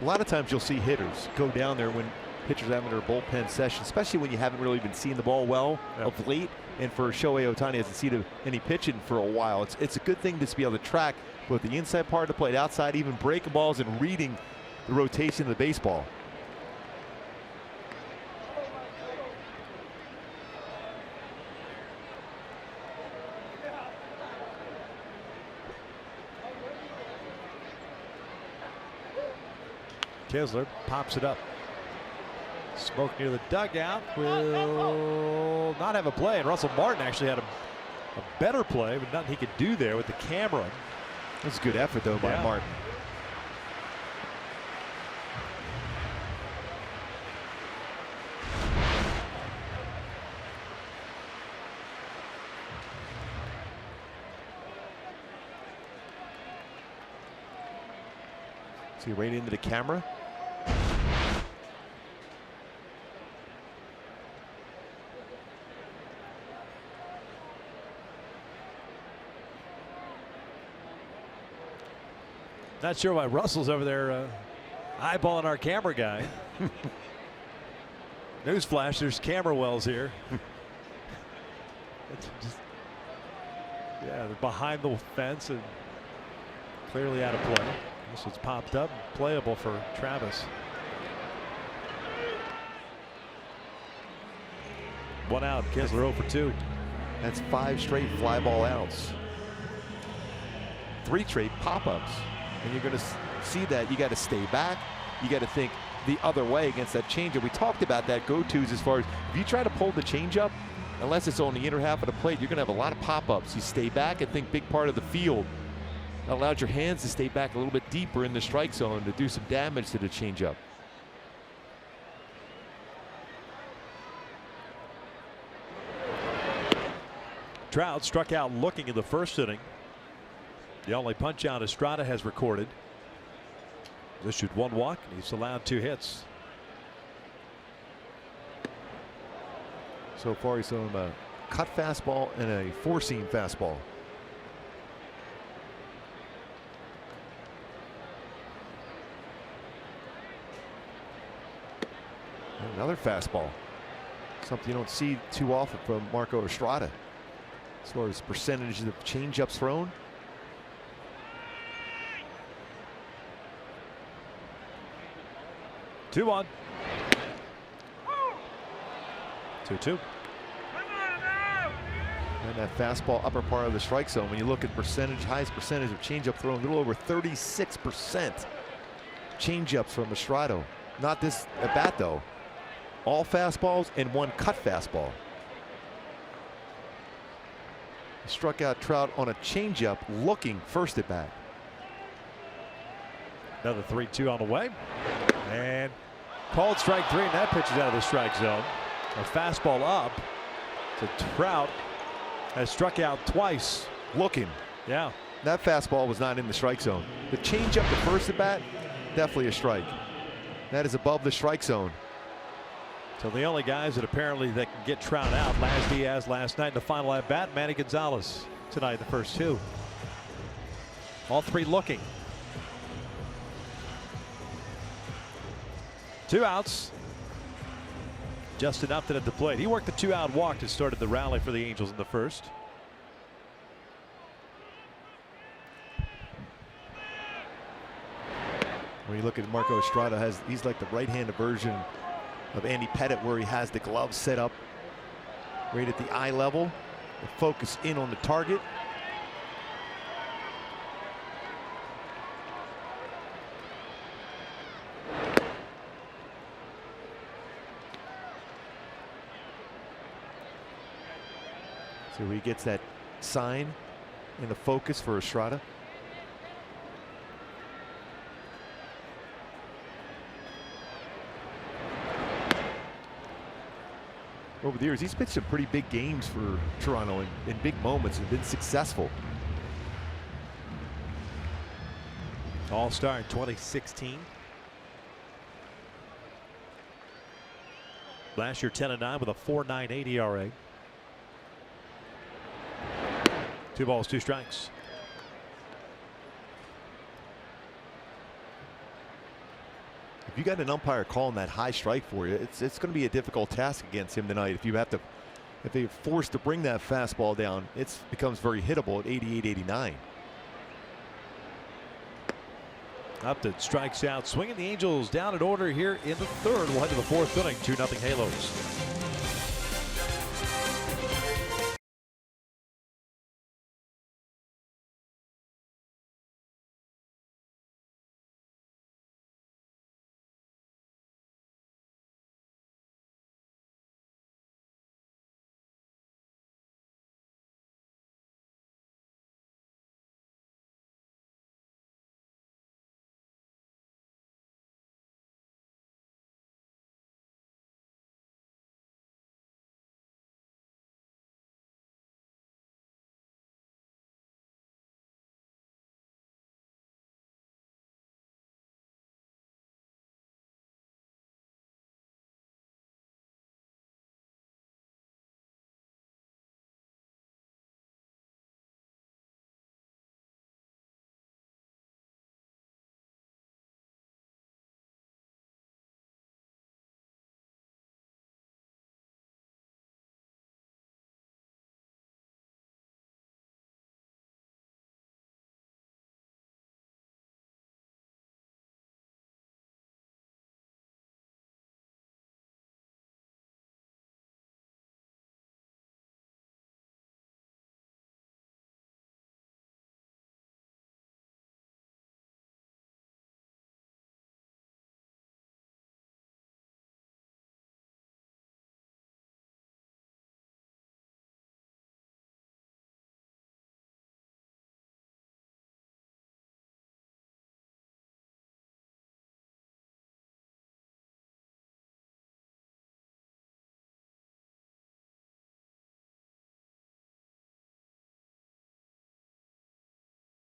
A lot of times you'll see hitters go down there when pitchers having their bullpen session, especially when you haven't really been seeing the ball well of late. And for Shohei Ohtani hasn't seen any pitching for a while. It's a good thing to be able to track both the inside part of the plate, outside, even breaking balls and reading the rotation of the baseball. Kisler pops it up. Smoke near the dugout will not have a play, and Russell Martin actually had a better play, but nothing he could do there with the camera. That's a good effort, though, by Martin. See right into the camera. Not sure why Russell's over there eyeballing our camera guy. Newsflash, there's camera wells here. Yeah, they're behind the fence and clearly out of play. This one's popped up, playable for Travis. One out, Kinsler 0 for 2. That's 5 straight fly ball outs. 3 straight pop-ups. And you're going to see that. You got to stay back. You got to think the other way against that changeup. We talked about that go-tos as far as if you try to pull the changeup, unless it's on the inner half of the plate, you're going to have a lot of pop-ups. You stay back and think big part of the field. That allowed your hands to stay back a little bit deeper in the strike zone to do some damage to the changeup. Trout struck out looking in the first inning. The only punch out Estrada has recorded. Issued 1 walk and he's allowed 2 hits. So far he's thrown a cut fastball and a 4-seam fastball. And another fastball. Something you don't see too often from Marco Estrada. As far as percentage of changeups thrown. Two on. 2-2. And that fastball upper part of the strike zone. When you look at percentage, highest percentage of changeup thrown, a little over 36% changeups from Estrada. Not this at bat though. All fastballs and 1 cut fastball. He struck out Trout on a changeup looking first at bat. Another 3-2 on the way. And called strike 3, and that pitch is out of the strike zone. A fastball up to Trout has struck out twice. Looking. Yeah. That fastball was not in the strike zone. The changeup, the first at bat, definitely a strike. That is above the strike zone. So the only guys that apparently that can get Trout out, Laz Diaz last night in the final at bat, Manny Gonzalez tonight, the first 2. All 3 looking. 2 outs. Justin Upton at the plate. He worked the 2-out walk that started the rally for the Angels in the first. When you look at Marco Estrada, he's like the right-handed version of Andy Pettitte, where he has the glove set up right at the eye level, the focus in on the target. So he gets that sign in the focus for Estrada. Over the years, he's pitched some pretty big games for Toronto in big moments and been successful. All-Star in 2016. Last year 10-9 with a 4.98 ERA. 2 balls, 2 strikes. If you got an umpire calling that high strike for you, it's going to be a difficult task against him tonight. If they're forced to bring that fastball down, it becomes very hittable at 88, 89. Upton strikes out, swinging the Angels down in order here in the 3rd. We'll head to the 4th inning. 2-0 Halos.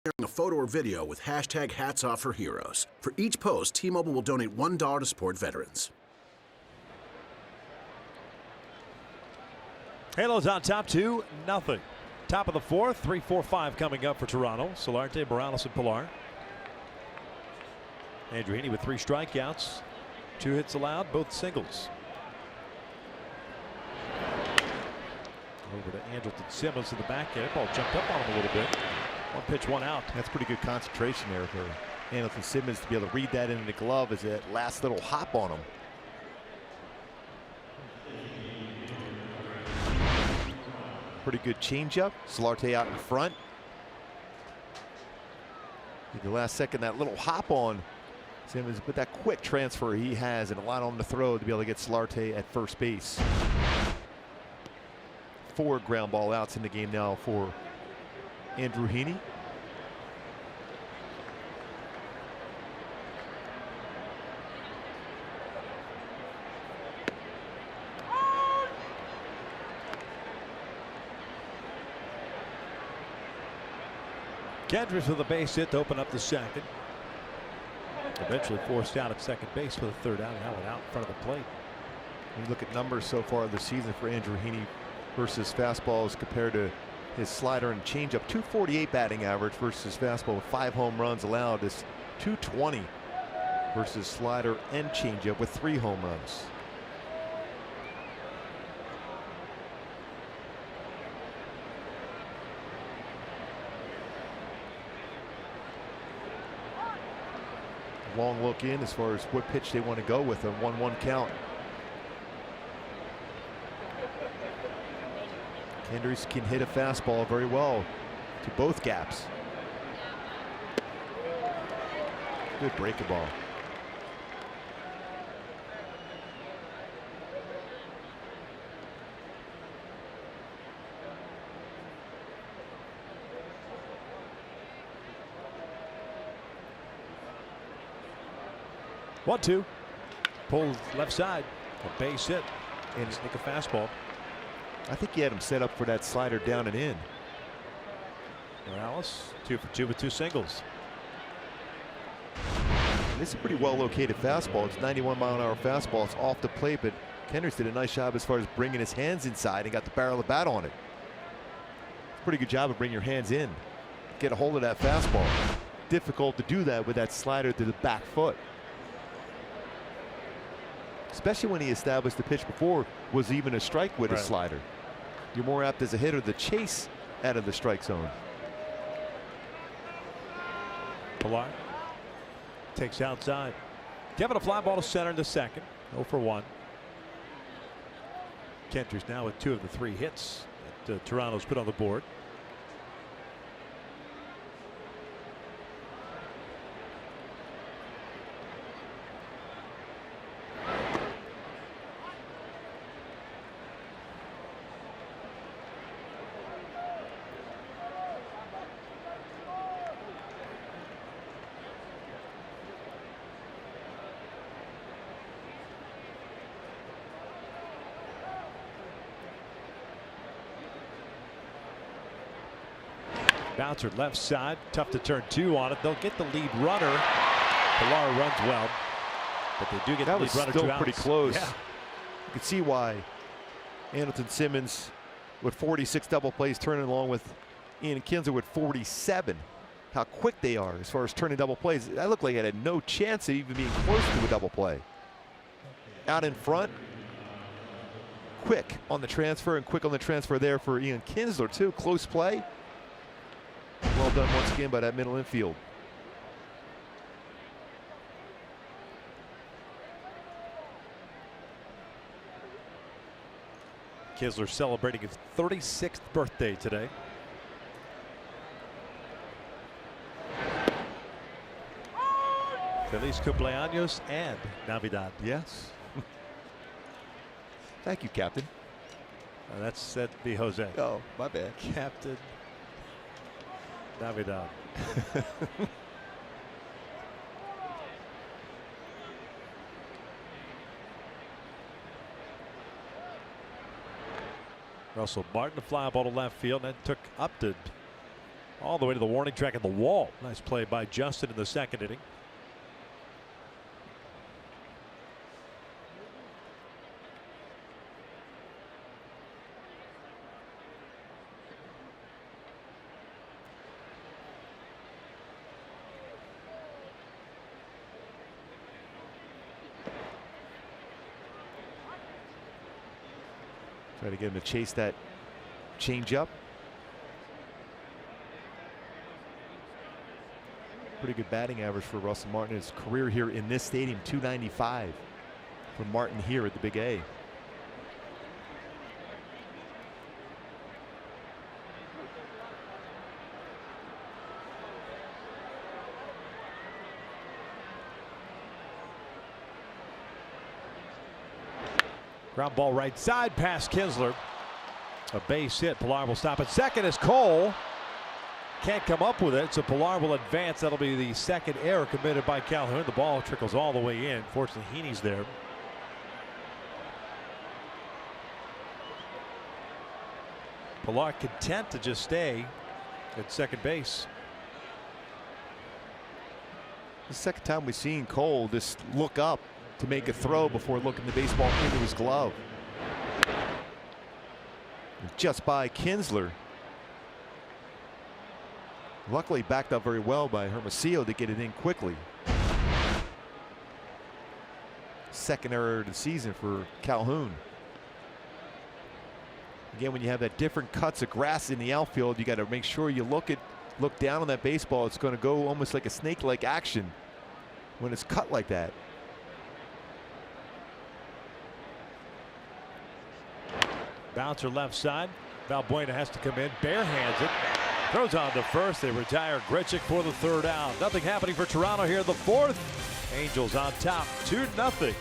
sharing a photo or video with hashtag Hats Off for Heroes. For each post, T-Mobile will donate $1 to support veterans. Halos on top 2-0. Top of the fourth, 3-4-5 coming up for Toronto. Solarte, Morales, and Pilar. Andrew Heaney with 3 strikeouts, 2 hits allowed, both singles. Over to Andrelton Simmons in the back end. Ball jumped up on him a little bit. 1 pitch, 1 out. That's pretty good concentration there for Andrelton Simmons to be able to read that into the glove as that last little hop on him. Pretty good changeup. Solarte out in front. At the last second, that little hop on Simmons, but that quick transfer he has and a lot on the throw to be able to get Solarte at first base. 4 ground ball outs in the game now for Andrew Heaney. Kendricks with a base hit to open up the second. Eventually forced out at second base for the 3rd out. Now out in front of the plate. When you look at numbers so far this season for Andrew Heaney versus fastballs compared to his slider and changeup, 248 batting average versus fastball with 5 home runs allowed. This 220 versus slider and changeup with 3 home runs. Long look in as far as what pitch they want to go with, a 1-1 count. Kendricks can hit a fastball very well to both gaps. Good breaking ball. One, two. Pulled left side. A base hit. And sneak a fastball. I think he had him set up for that slider down and in. Morales 2 for 2 with 2 singles. This is a pretty well located fastball. It's 91-mile-an-hour fastball. It's off the plate, but Kendricks did a nice job as far as bringing his hands inside and got the barrel of the bat on it. Pretty good job of bringing your hands in. Get a hold of that fastball. Difficult to do that with that slider to the back foot. Especially when he established the pitch before was even a strike with a slider. You're more apt as a hitter to chase out of the strike zone. Pilar takes outside. Giving a fly ball to center in the second. 0 for 1. Kendricks now with 2 of the 3 hits that Toronto's put on the board. Bouncer left side, tough to turn 2 on it. They'll get the lead runner. Pilar runs well, but they do get the lead runner. That was still pretty close. Yeah. You can see why Andrelton Simmons with 46 double plays turning along with Ian Kinsler with 47. How quick they are as far as turning double plays. That looked like it had no chance of even being close to a double play. Out in front, quick on the transfer and quick on the transfer there for Ian Kinsler too. Close play. Well done once again by that middle infield. Kinsler celebrating his 36th birthday today. Feliz cumpleaños and Navidad. Yes. Thank you, Captain. That'd be Jose. Oh, my bad. Captain Navidad. Russell Martin, a fly ball to left field. That took Upton all the way to the warning track at the wall. Nice play by Justin in the second inning. Try to get him to chase that changeup. Pretty good batting average for Russell Martin. His career here in this stadium, 295 for Martin here at the Big A. Ground ball right side past Kinsler. A base hit. Pilar will stop at second as Cole can't come up with it, so Pilar will advance. That'll be the second error committed by Calhoun. The ball trickles all the way in. Fortunately, Heaney's there. Pilar content to just stay at second base. The second time we've seen Cole just look up to make a throw before looking the baseball into his glove. Just by Kinsler. Luckily backed up very well by Hermosillo to get it in quickly. Second error of the season for Calhoun. Again, when you have that different cuts of grass in the outfield, you got to make sure you look down on that baseball. It's going to go almost like a snake-like action when it's cut like that. Bouncer left side. Valbuena has to come in. Barehands it. Throws on to first. They retire Grichuk for the third out. Nothing happening for Toronto here in the fourth. Angels on top 2-0.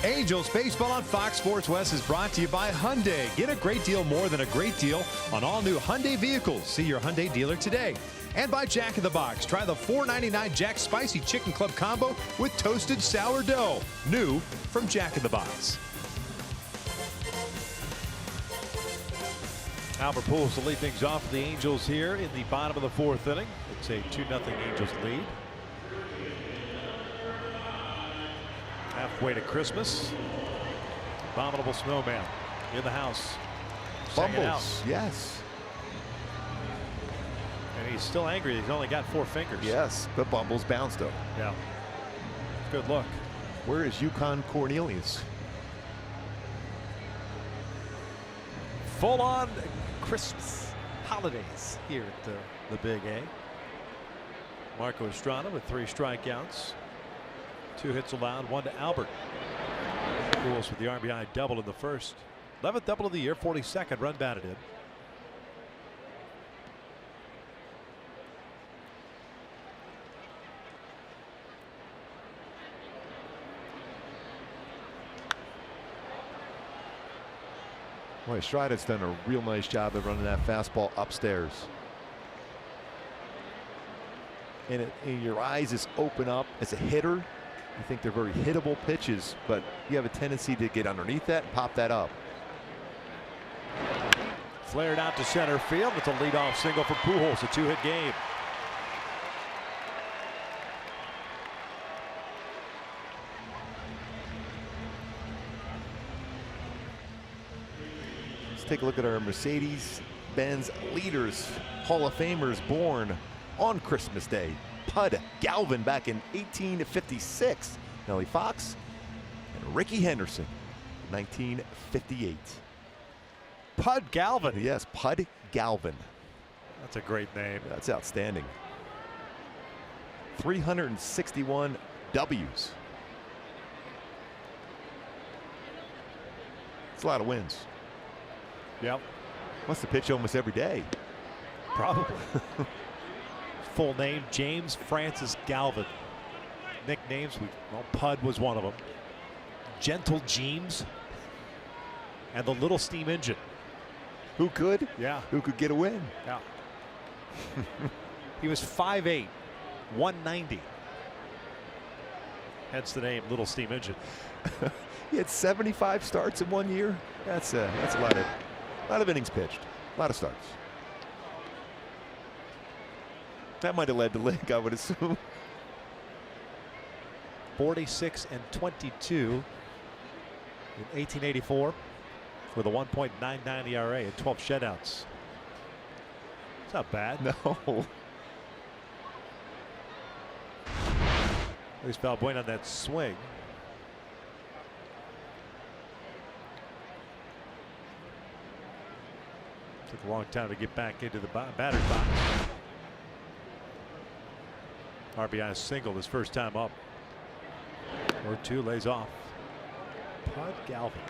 Angels Baseball on Fox Sports West is brought to you by Hyundai. Get a great deal more than a great deal on all new Hyundai vehicles. See your Hyundai dealer today. And by Jack in the Box. Try the $4.99 Jack Spicy Chicken Club Combo with toasted sourdough. New from Jack in the Box. Albert Pujols to lead things off for the Angels here in the bottom of the fourth inning. It's a 2-0 Angels lead. Halfway to Christmas. Abominable Snowman in the house. Bumbles, yes. And he's still angry. He's only got 4 fingers. Yes, but Bumbles bounced up. Yeah. Good look. Where is Yukon Cornelius? Full on Christmas holidays here at the Big A. Marco Estrada with 3 strikeouts. 2 hits allowed, 1 to Albert. Pujols with the RBI double in the first. 11th double of the year, 42nd run batted in. Boy, Estrada's done a real nice job of running that fastball upstairs. And your eyes just open up as a hitter. You think they're very hittable pitches, but you have a tendency to get underneath that and pop that up. Flared out to center field with a leadoff single for Pujols, a two-hit game. Let's take a look at our Mercedes-Benz leaders, Hall of Famers born on Christmas Day. Pud Galvin back in 1856. Nellie Fox and Ricky Henderson, 1958. Pud Galvin. Yes, Pud Galvin. That's a great name. That's outstanding. 361 W's. It's a lot of wins. Yep. Must have pitched almost every day. Probably. Full name, James Francis Galvin. Nicknames, well, Pud was one of them. Gentle Jeems and the Little Steam Engine. Who could? Yeah. Who could get a win? Yeah. He was 5'8", 190. Hence the name Little Steam Engine. He had 75 starts in 1 year. That's a lot of innings pitched, a lot of starts. That might have led to Link, I would assume. 46 and 22 in 1884 with a 1.99 ERA and 12 shutouts. It's not bad. No. Luis Valbuena on that swing. Took a long time to get back into the batter's box. RBI single his first time up. 4-2, lays off. Pud Galvin.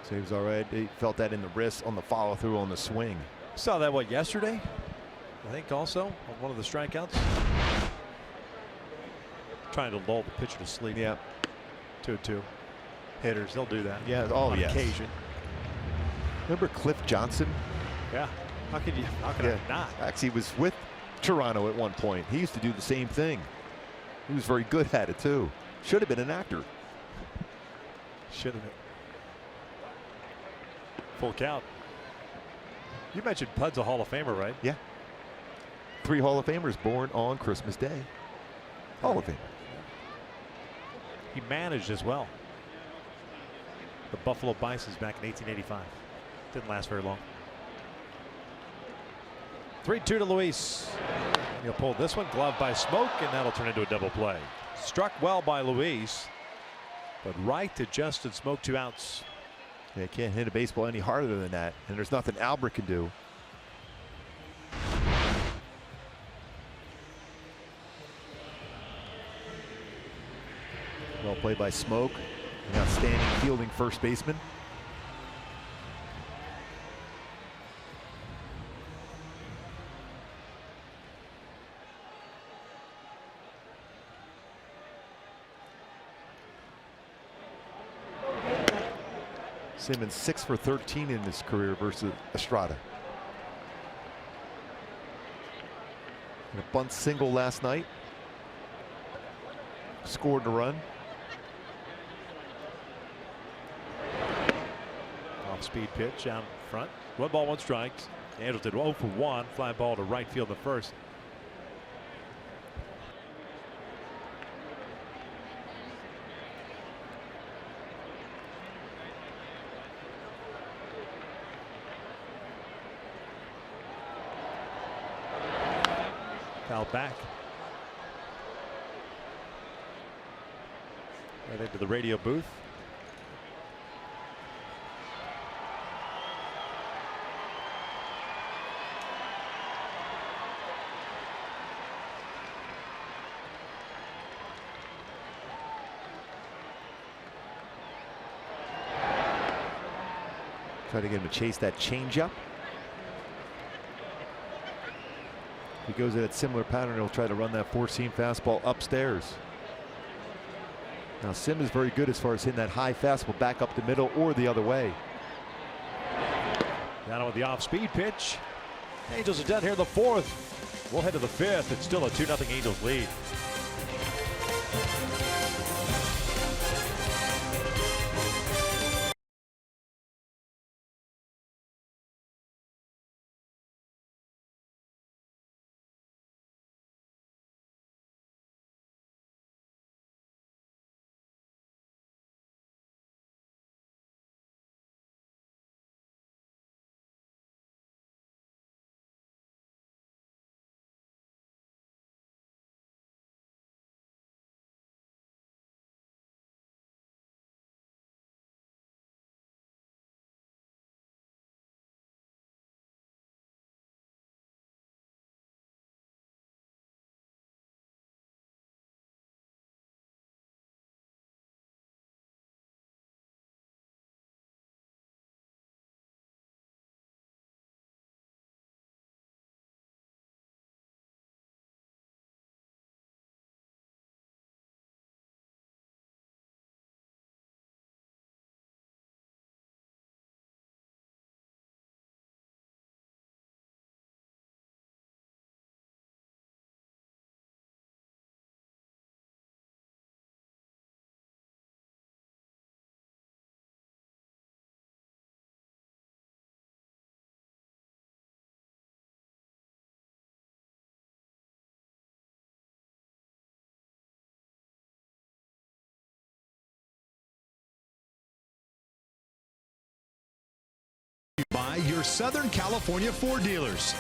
Seems all right. He felt that in the wrist on the follow through on the swing. Saw that, what, yesterday? I think also on one of the strikeouts. Trying to lull the pitcher to sleep. Yeah. 2-2. Hitters, they'll do that. Yeah. On yes. occasion. Remember Cliff Johnson? Yeah. How could I not? Actually, he was with Toronto at one point. He used to do the same thing. He was very good at it too. Should have been an actor. Should have been. Full count. You mentioned Pud's a Hall of Famer, right? Yeah. 3 Hall of Famers born on Christmas Day. Hall of Fame. He managed as well. The Buffalo Bisons back in 1885. Didn't last very long. 3-2 to Luis. He'll pull this one, glove by Smoke, and that'll turn into a double play. Struck well by Luis, but right to Justin Smoke, 2 outs. They can't hit a baseball any harder than that, and there's nothing Albert can do. Well played by Smoke, an outstanding fielding first baseman. Simmons 6 for 13 in his career versus Estrada. And a bunt single last night. Scored a run. Off speed pitch out in front. 1 ball, 1 strike. Angels did 0 for 1. Fly ball to right field in the first. Foul back. Right into the radio booth. Try to get him to chase that changeup. If he goes in a similar pattern, he'll try to run that 4-seam fastball upstairs. Now Sim is very good as far as hitting that high fastball back up the middle or the other way. Down with the off-speed pitch. Angels are done here in the fourth. We'll head to the fifth. It's still a 2-0 Angels lead. By your Southern California Ford dealers.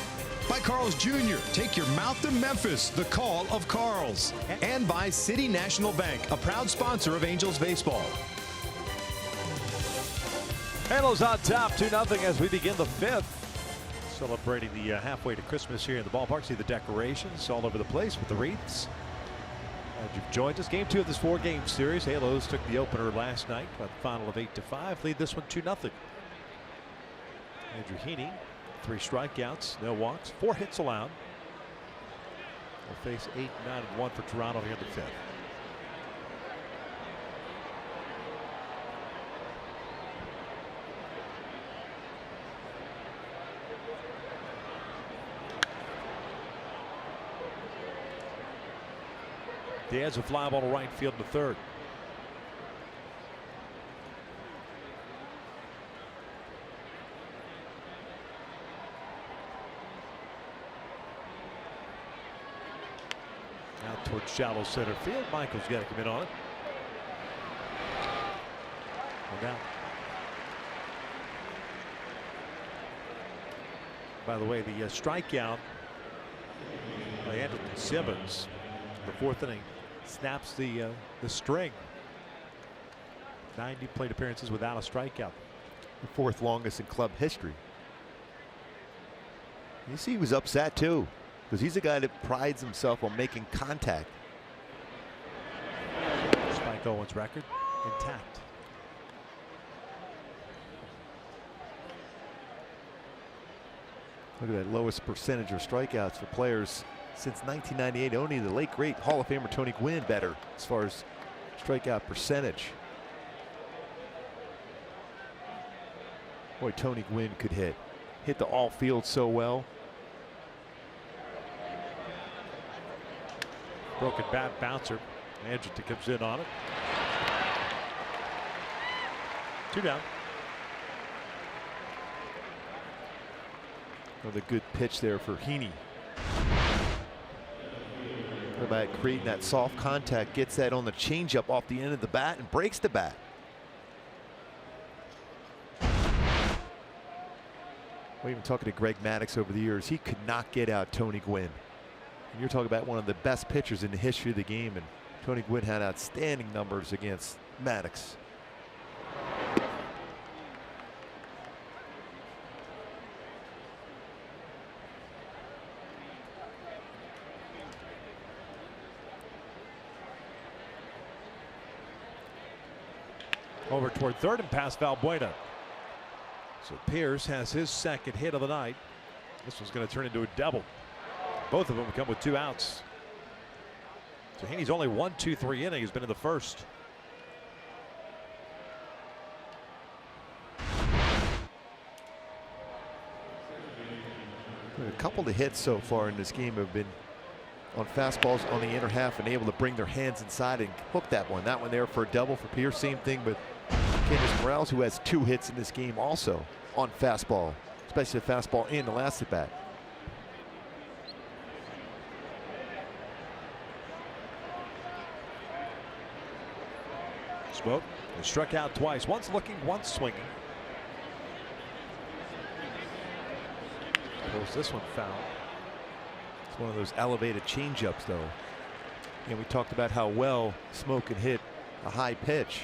By Carl's Jr., take your mouth to Memphis, the call of Carl's. And by City National Bank, a proud sponsor of Angels baseball. Halos on top, 2-0 as we begin the fifth. Celebrating the halfway to Christmas here in the ballpark. See the decorations all over the place with the wreaths. Glad you've joined us. Game 2 of this 4-game series. Halos took the opener last night by the final of 8-5. Lead this one 2-0. Andrew Heaney, 3 strikeouts, no walks, 4 hits allowed. Will face 8, 9, and 1 for Toronto here in the fifth. Diaz a fly ball to right field to third. Out towards shallow center field. Michael's got to come in on it. No doubt. By the way, the strikeout by Andrew Simmons, the 4th inning, snaps the string. 90 plate appearances without a strikeout. The 4th longest in club history. You see, he was upset too, because he's a guy that prides himself on making contact. Spike Owens' record intact. Look at that lowest percentage of strikeouts for players since 1998. Only the late great Hall of Famer Tony Gwynn better as far as strikeout percentage. Boy, Tony Gwynn could hit the all field so well. Broken bat bouncer. Andrew comes in on it. 2 down. Another good pitch there for Heaney. About creating that soft contact, gets that on the changeup off the end of the bat and breaks the bat. Well, even talking to Greg Maddux over the years, he could not get out Tony Gwynn. And you're talking about one of the best pitchers in the history of the game, and Tony Gwynn had outstanding numbers against Maddux. Over toward third and past Valbuena. So Pierce has his 2nd hit of the night. This one's going to turn into a double. Both of them come with 2 outs. So Heaney's only 1, 2, 3 inning. He's been in the first. A couple of hits so far in this game have been on fastballs on the inner half and able to bring their hands inside and hook that one. That one there for a double for Pierce. Same thing with Candace Morales, who has 2 hits in this game also on fastball, especially the fastball in the last at bat. Smoke has struck out twice. Once looking, once swinging. Pulls this one foul. It's one of those elevated changeups, though. And we talked about how well Smoke can hit a high pitch.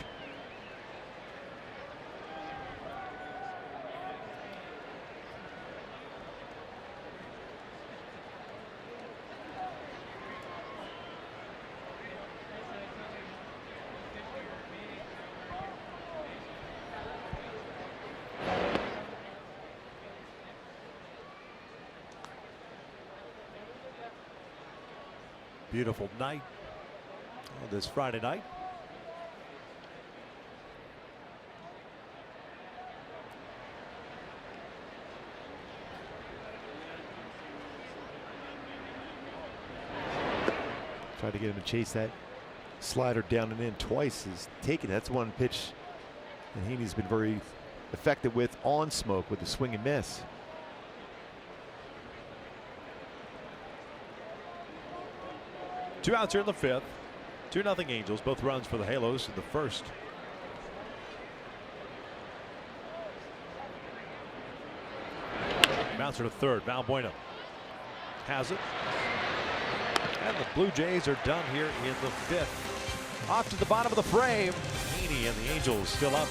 Beautiful night this Friday night. Tried to get him to chase that slider down and in twice. He's taken. That's one pitch and Heaney's been very effective with on Smoke with the swing and miss. Two outs here in the 5th. 2-0 Angels. Both runs for the Halos in the first. Bouncer to third. Valbuena has it. And the Blue Jays are done here in the 5th. Off to the bottom of the frame. Heaney and the Angels still up.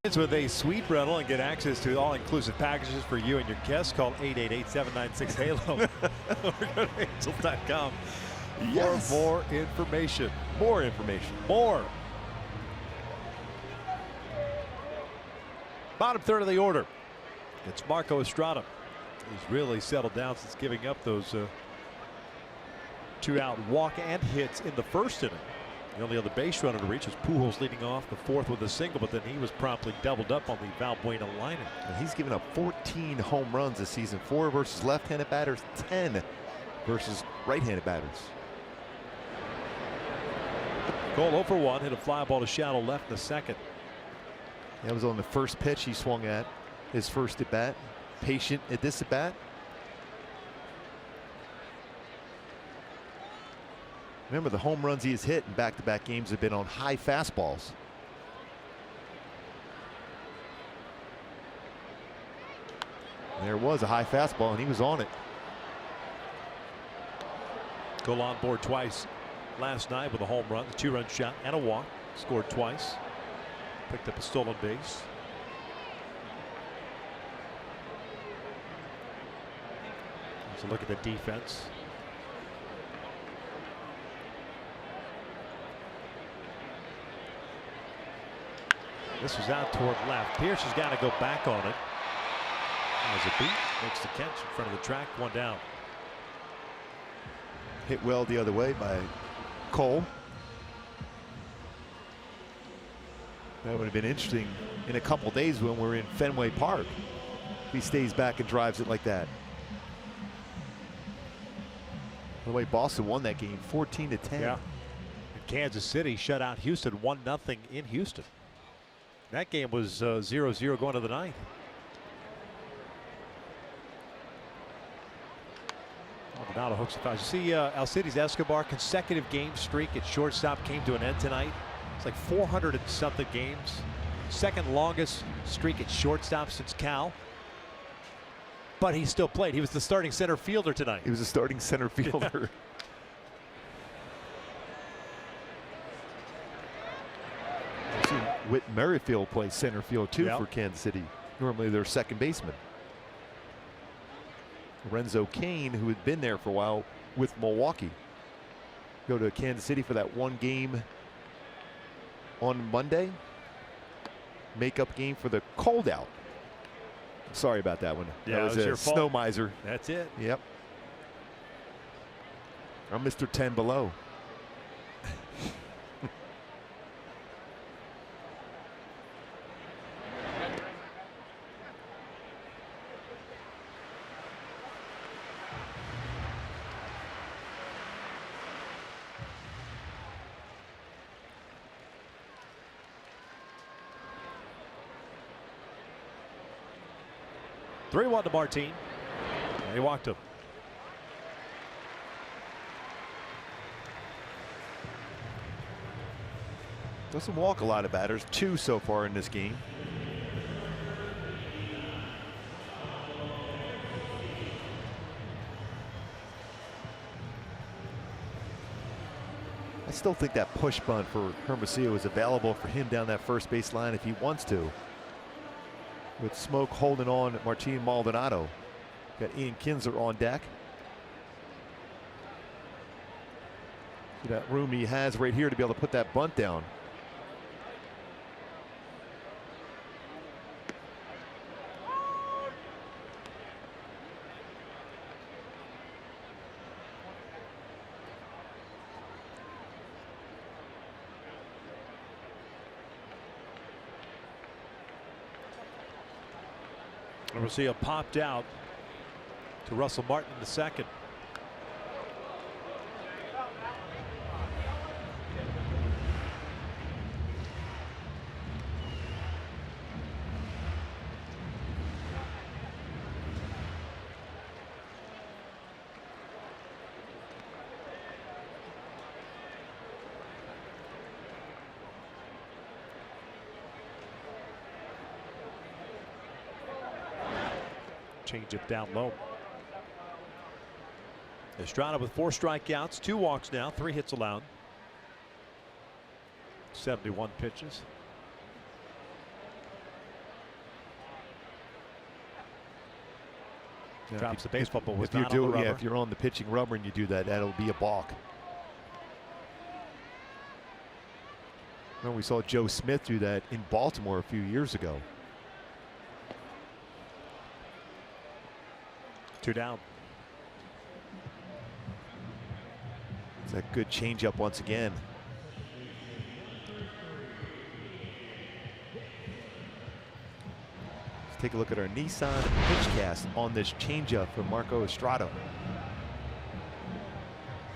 With a suite rental and get access to all-inclusive packages for you and your guests. Call 888-796-HALO or go to angels.com for more information. More information. More. Bottom third of the order. It's Marco Estrada. He's really settled down since giving up those 2-out walk and hits in the first inning. The only other base runner to reach was Pujols leading off the 4th with a single, but then he was promptly doubled up on the Valbuena line. And he's given up 14 home runs this season, 4 versus left-handed batters, 10 versus right-handed batters. Cole 0 for 1, hit a fly ball to shallow left in the 2nd. That was on the first pitch he swung at, his first at bat. Patient at this at bat. Remember, the home runs he has hit in back-to-back games have been on high fastballs. There was a high fastball, and he was on it. Cole on board twice last night with a home run, a 2-run shot, and a walk. Scored twice. Picked up a stolen base. So look at the defense. This was out toward left. Pierce has got to go back on it. As a beat, makes the catch in front of the track, one down. Hit well the other way by Cole. That would have been interesting in a couple days when we're in Fenway Park. If he stays back and drives it like that. By the way, Boston won that game 14-10. Yeah. And Kansas City shut out Houston 1-0 in Houston. That game was 0-0 going to the ninth. Donato hooks the foul. You see Alcides Escobar consecutive game streak at shortstop came to an end tonight. It's like 400 and something games. Second longest streak at shortstop since Cal. But he still played. He was the starting center fielder tonight. He was a starting center fielder. I've seen Whit Merrifield play center field too for Kansas City. Normally their second baseman. Lorenzo Cain, who had been there for a while with Milwaukee, go to Kansas City for that one game on Monday. Makeup game for the cold out. Sorry about that one. Yeah, that was your a fault. snow miser. That's it. Yep. I'm Mr. 10 below. Three 1 to Martin. And he walked him. Doesn't walk a lot of batters. 2 so far in this game. I still think that push bunt for Hermosillo is available for him down that first base line if he wants to. With Smoke holding on at Martin Maldonado. Got Ian Kinsler on deck. See that room he has right here to be able to put that bunt down. Hermosillo popped out to Russell Martin in the second. Change it down low. Estrada with 4 strikeouts, 2 walks now, 3 hits allowed. 71 pitches. Yeah, drops the baseball, but was if you're not on the doing, rubber. if you're on the pitching rubber and you do that, that'll be a balk. Well, we saw Joe Smith do that in Baltimore a few years ago. 2 down. It's a good changeup once again. Let's take a look at our Nissan pitchcast on this changeup from Marco Estrada.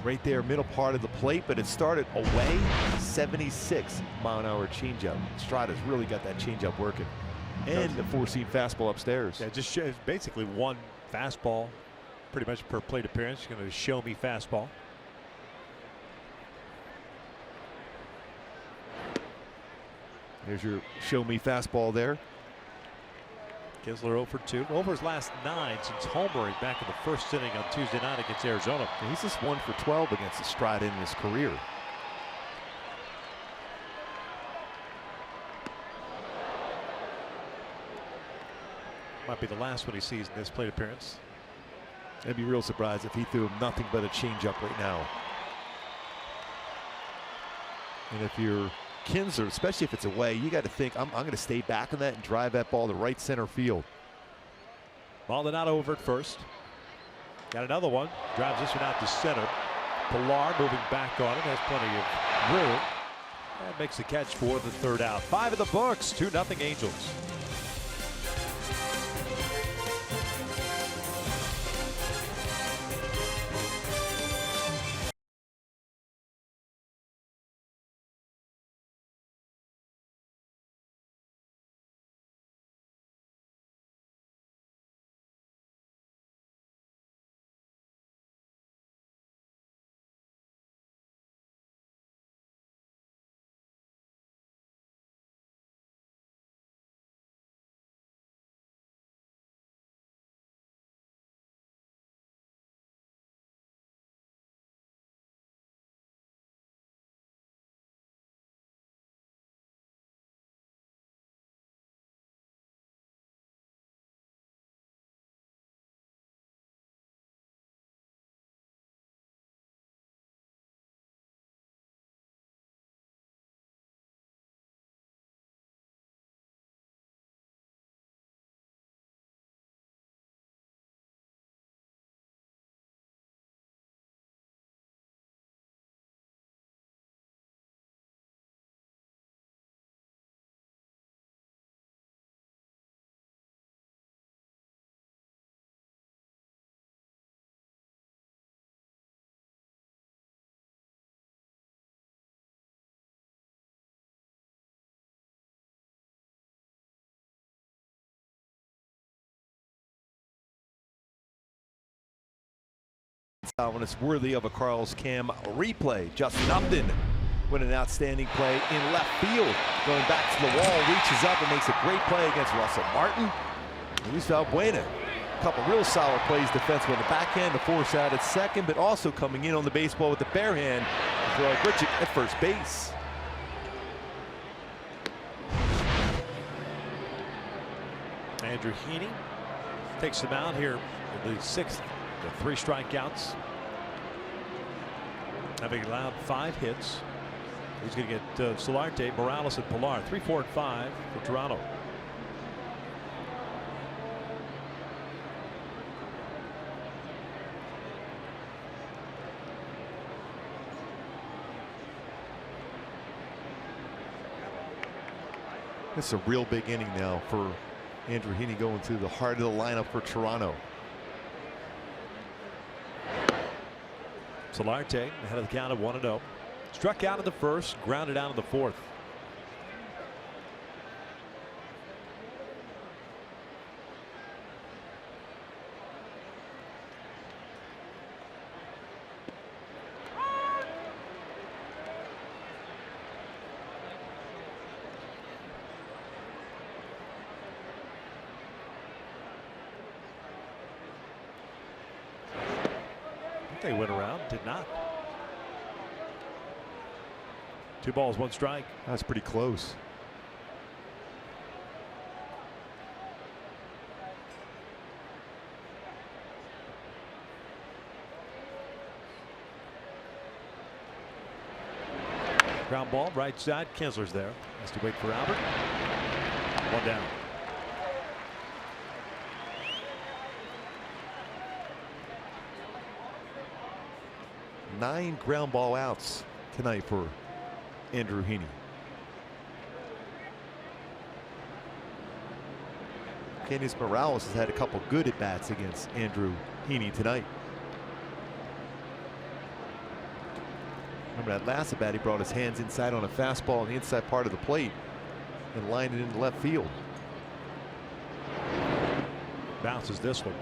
Right there, middle part of the plate, but it started away. 76-mile-an-hour changeup. Estrada's really got that changeup working, and the 4-seam fastball upstairs. Yeah, just shows basically one fastball, pretty much per plate appearance. Going to show me fastball. There's your show me fastball there. Kinsler 0 for 2. Over his last 9 since homering back in the first inning on Tuesday night against Arizona. And he's just 1 for 12 against Estrada in his career. Might be the last one he sees in this plate appearance. I'd be real surprised if he threw him nothing but a changeup right now. And if you're Kinsler, especially if it's away, you got to think, I'm going to stay back on that and drive that ball to right center field. Ball not over at first. Got another one. Drives this one out to center. Pilar moving back on it. Has plenty of room. And makes the catch for the third out. 5 in the books. 2-0 Angels. When it's worthy of a Carl's Cam replay. Justin Upton with an outstanding play in left field. Going back to the wall, reaches up and makes a great play against Russell Martin. Luis Valbuena. A couple real solid plays defensively on the backhand to force out at second, but also coming in on the baseball with the bare hand for Grichuk at first base. Andrew Heaney takes him out here in the 6th. The 3 strikeouts. Having allowed 5 hits. He's going to get Solarte, Morales, and Pilar. 3, 4, and 5 for Toronto. This is a real big inning now for Andrew Heaney, going to the heart of the lineup for Toronto. Solarte ahead of the count of 1-0. Struck out in the first, grounded out in the 4th. They went around, did not. 2 balls, 1 strike. That's pretty close. Ground ball, right side. Kinsler's there. Has to wait for Albert. 1 down. Nine ground ball outs tonight for Andrew Heaney. Candice Morales has had a couple good at bats against Andrew Heaney tonight. Remember that last at bat, he brought his hands inside on a fastball on the inside part of the plate and lined it into left field. Bounces this one.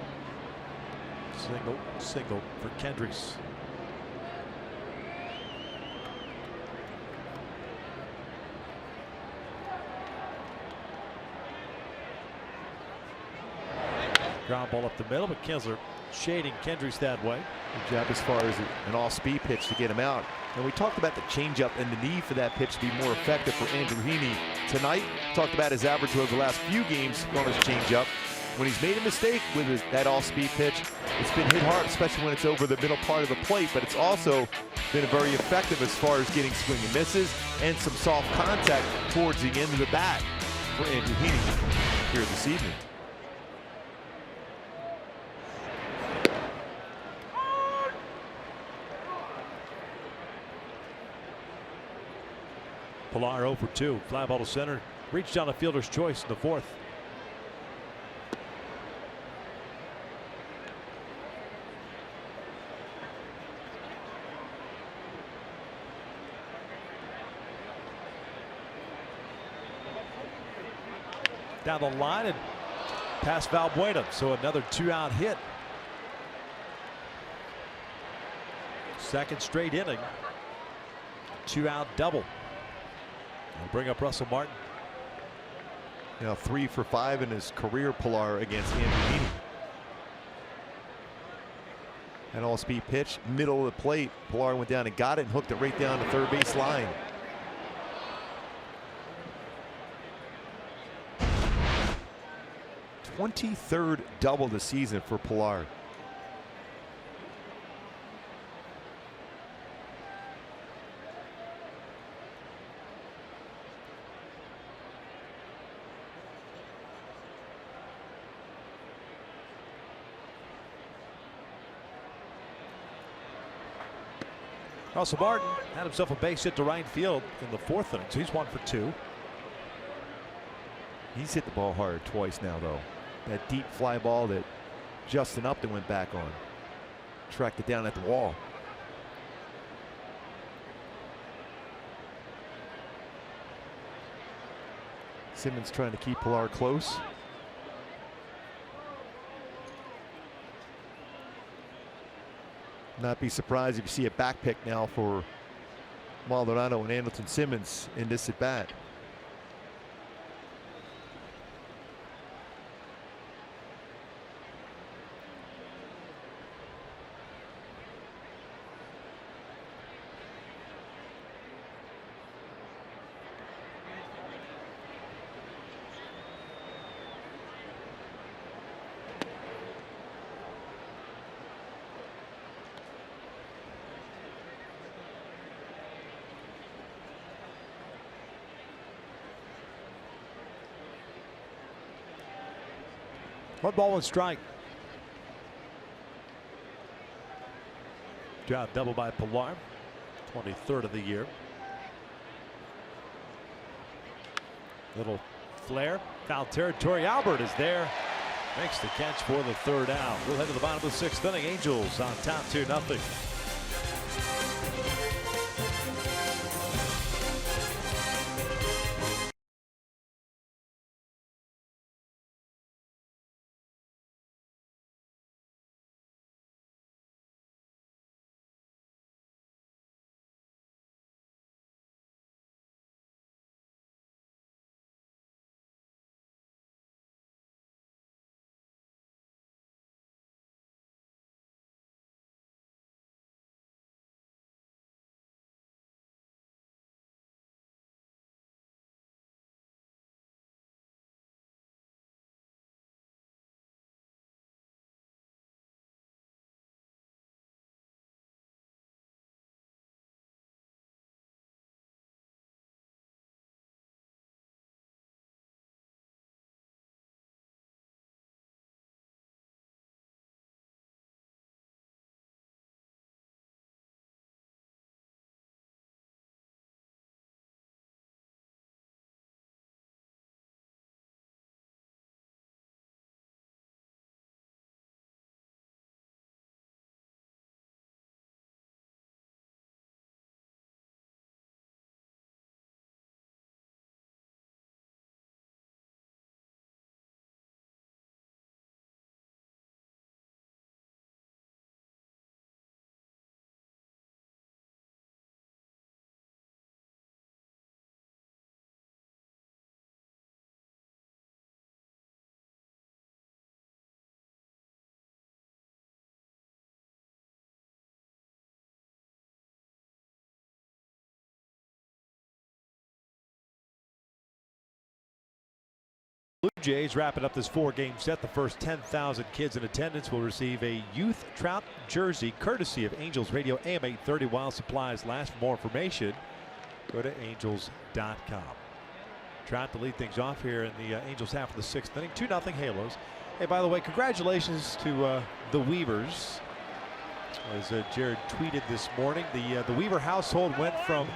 Single for Kendricks. Ground ball up the middle, but Kinsler shading Kendricks that way. Good job as far as an off-speed pitch to get him out. And we talked about the changeup and the need for that pitch to be more effective for Andrew Heaney tonight. Talked about his average over the last few games on his changeup. when he's made a mistake with that all-speed pitch, it's been hit hard, especially when it's over the middle part of the plate, but it's also been very effective as far as getting swing and misses and some soft contact towards the end of the bat for Andrew Heaney here this evening. Pilar 0 for 2. Fly ball to center. Reached on a fielder's choice in the fourth. Down the line and past Valbuena. So another 2-out hit. Second straight inning. 2-out double. We'll bring up Russell Martin. Now 3 for 5 in his career, Pilar, against Andrew Heaney. An all-speed pitch, middle of the plate. Pilar went down and got it and hooked it right down the third base line. '23rd double this season for Pilar. Russell Martin had himself a base hit to right field in the fourth inning, so he's 1 for 2. He's hit the ball hard twice now, though. That deep fly ball that Justin Upton went back on. Tracked it down at the wall. Simmons trying to keep Pilar close. Not be surprised if you see a back pick now for Maldonado and Andrelton Simmons in this at bat. One ball, one strike. Job double by Pilar. 23rd of the year. Little flare. Foul territory. Albert is there. Makes the catch for the third out. We'll head to the bottom of the sixth inning. Angels on top 2-0. Blue Jays wrapping up this 4-game set. The first 10,000 kids in attendance will receive a youth trout jersey courtesy of Angels Radio AM 830 while supplies last. For more information, go to angels.com. Trout to lead things off here in the Angels half of the 6th inning. 2-0 Halos. Hey, by the way, congratulations to the Weavers. As Jared tweeted this morning, the Weaver household went from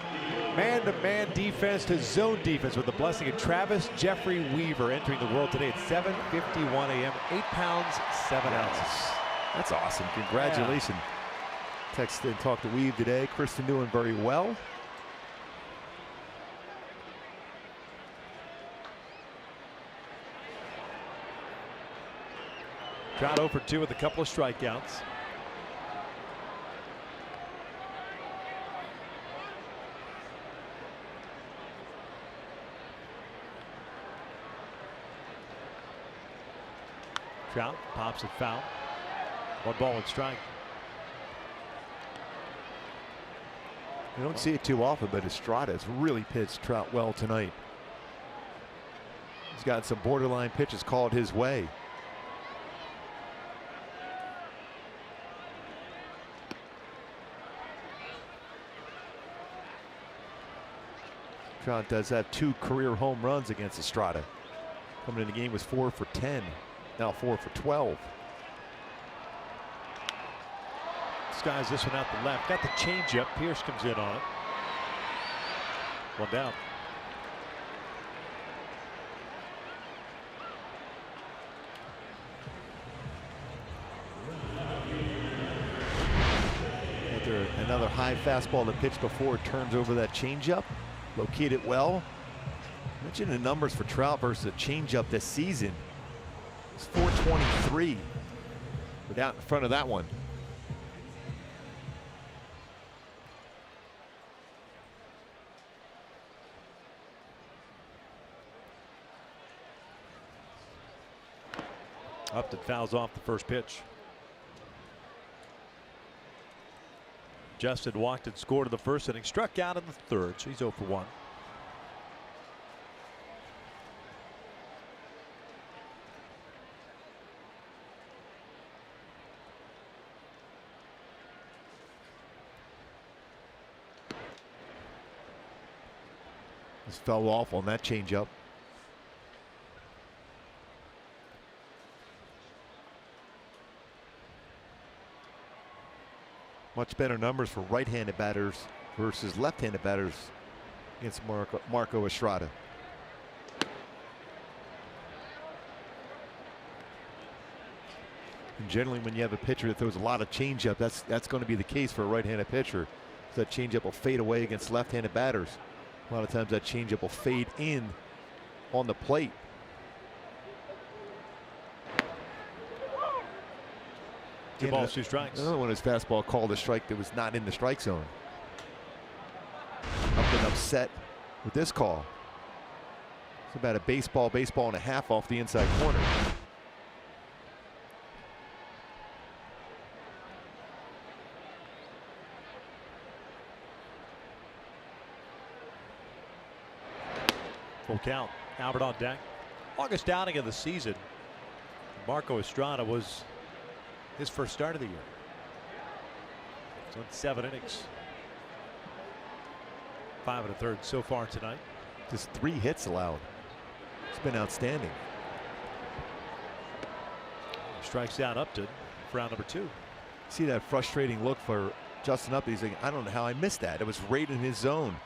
man-to-man defense to zone defense with the blessing of Travis Jeffrey Weaver entering the world today at 7:51 a.m. 8 pounds 7 ounces. That's awesome. Congratulations. Yeah. Text and talk to Weave today. Kristen doing very well. Trout 0 for 2 with a couple of strikeouts. Trout pops it foul. 1 ball and strike. You don't see it too often, but Estrada has really pitched Trout well tonight. He's got some borderline pitches called his way. Trout does have 2 career home runs against Estrada. Coming in the game was 4 for 10. Now 4 for 12. Skies this one out the left. Got the changeup. Pierce comes in on it. 1 down. Another high fastball that pitched before it turns over that changeup. Locate it well. Mention the numbers for Trout versus a changeup this season. It's 423. We're down in front of that one. Upton fouls off the first pitch. Justin walked and scored in the first inning, struck out in the third, so he's 0 for 1. This fell off on that changeup. Much better numbers for right-handed batters versus left-handed batters against Marco Estrada. And generally, when you have a pitcher that throws a lot of changeup, that's going to be the case for a right-handed pitcher. So that changeup will fade away against left-handed batters. A lot of times that changeup will fade in on the plate. Two balls, 2 strikes. Another one is fastball called a strike that was not in the strike zone. Upton upset with this call. It's about a baseball and a half off the inside corner. Full count. Albert on deck. August outing of the season. Marco Estrada was his first start of the year. It's on 7 innings. 5 1/3 so far tonight. Just 3 hits allowed. It's been outstanding. Strikes out Upton for round number 2. See that frustrating look for Justin Upton. He's like, I don't know how I missed that. It was right in his zone.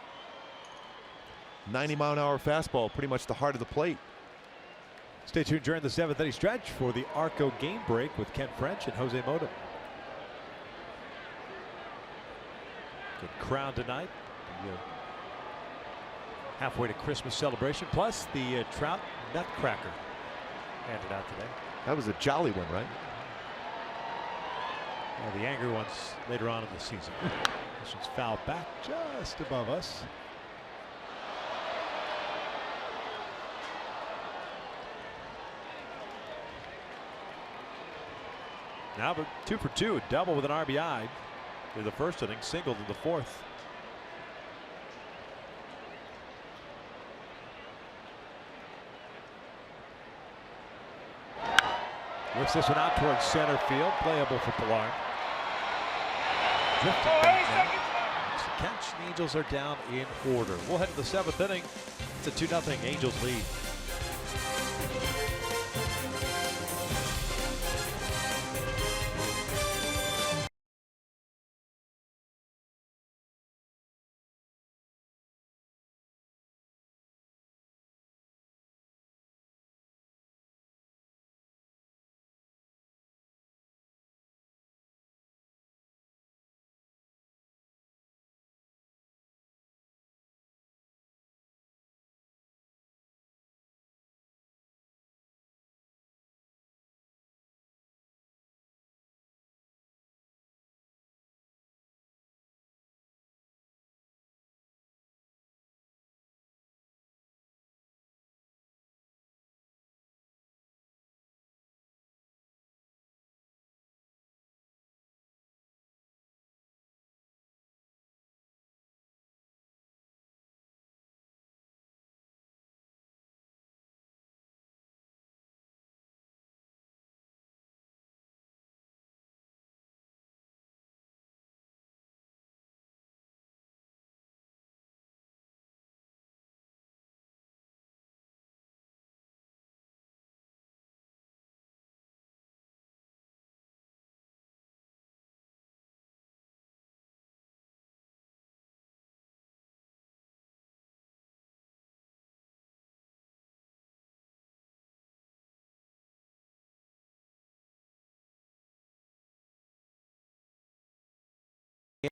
90-mile-an-hour fastball, pretty much the heart of the plate. Stay tuned during the 7th inning stretch for the Arco game break with Ken French and Jose Modem. Good crowd tonight. Halfway to Christmas celebration, plus the Trout Nutcracker handed out today. That was a jolly one, right? The angry ones later on in the season. This one's fouled back just above us. Now 2 for 2, a double with an RBI in the first inning, singled in the 4th. Lifts this one out towards center field. Playable for Pilar. Drifting back now. It's the catch. The Angels are down in order. We'll head to the 7th inning. It's a 2-0 Angels lead.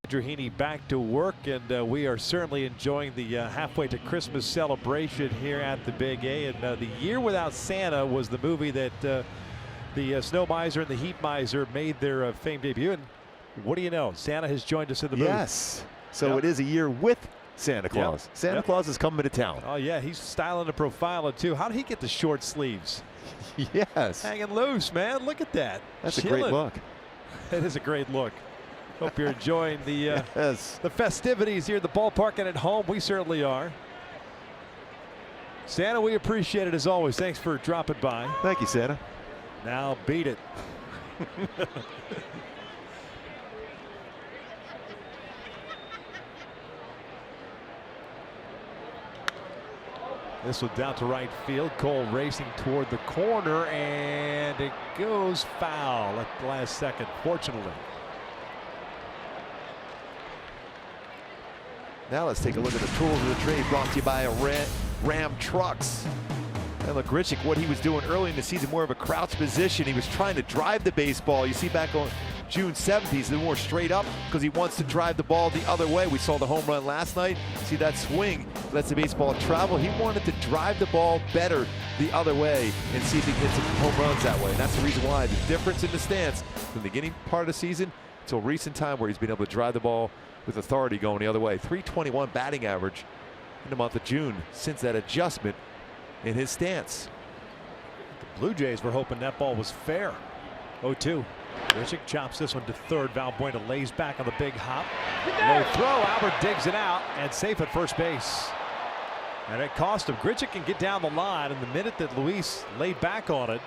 Andrew Heaney back to work, and we are certainly enjoying the halfway to Christmas celebration here at the Big A. And The Year Without Santa was the movie that the Snow Miser and the Heat Miser made their famed debut. And what do you know? Santa has joined us in the movie. Yes. So It is a year with Santa Claus. Yep. Santa Claus is coming to town. Oh, yeah. He's styling and profiling, too. How did he get the short sleeves? Yes. Hanging loose, man. Look at that. That's Chilling. a great look. It is a great look. Hope you're enjoying the yes. the festivities here at the ballpark and at home. We certainly are. Santa, we appreciate it as always. Thanks for dropping by. Thank you, Santa. Now beat it. This one down to right field. Cole racing toward the corner, and it goes foul at the last second, fortunately. Now let's take a look at the tools of the trade brought to you by Ram Trucks. And look, Grichuk, what he was doing early in the season, more of a crouch position. He was trying to drive the baseball. You see back on June 7th, he's more straight up because he wants to drive the ball the other way. We saw the home run last night. See that swing, lets the baseball travel. He wanted to drive the ball better the other way and see if he can hit some home runs that way. And that's the reason why the difference in the stance from the beginning part of the season until recent time where he's been able to drive the ball with authority going the other way. 321 batting average in the month of June since that adjustment in his stance. The Blue Jays were hoping that ball was fair. 0-2. Grichuk chops this one to third. Valbuena lays back on the big hop. Low throw. Albert digs it out and safe at first base. And it cost him. Grichuk can get down the line, and the minute that Luis laid back on it,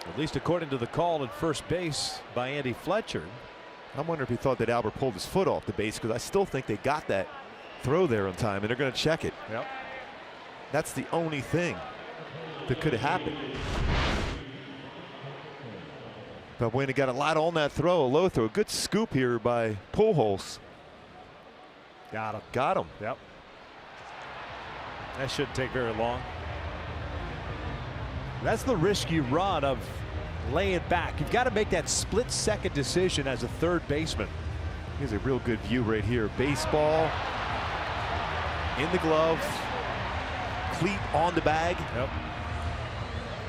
at least according to the call at first base by Andy Fletcher. I wonder if he thought that Albert pulled his foot off the base, because I still think they got that throw there on time, and they're going to check it. Yep. That's the only thing that could have happened. Valbuena got a lot on that throw, a low throw. Good scoop here by Pujols. Got him. Got him. Yep. That shouldn't take very long. That's the risk you run of laying back. You've got to make that split-second decision as a third baseman. Here's a real good view right here. Baseball in the glove, cleat on the bag. Yep.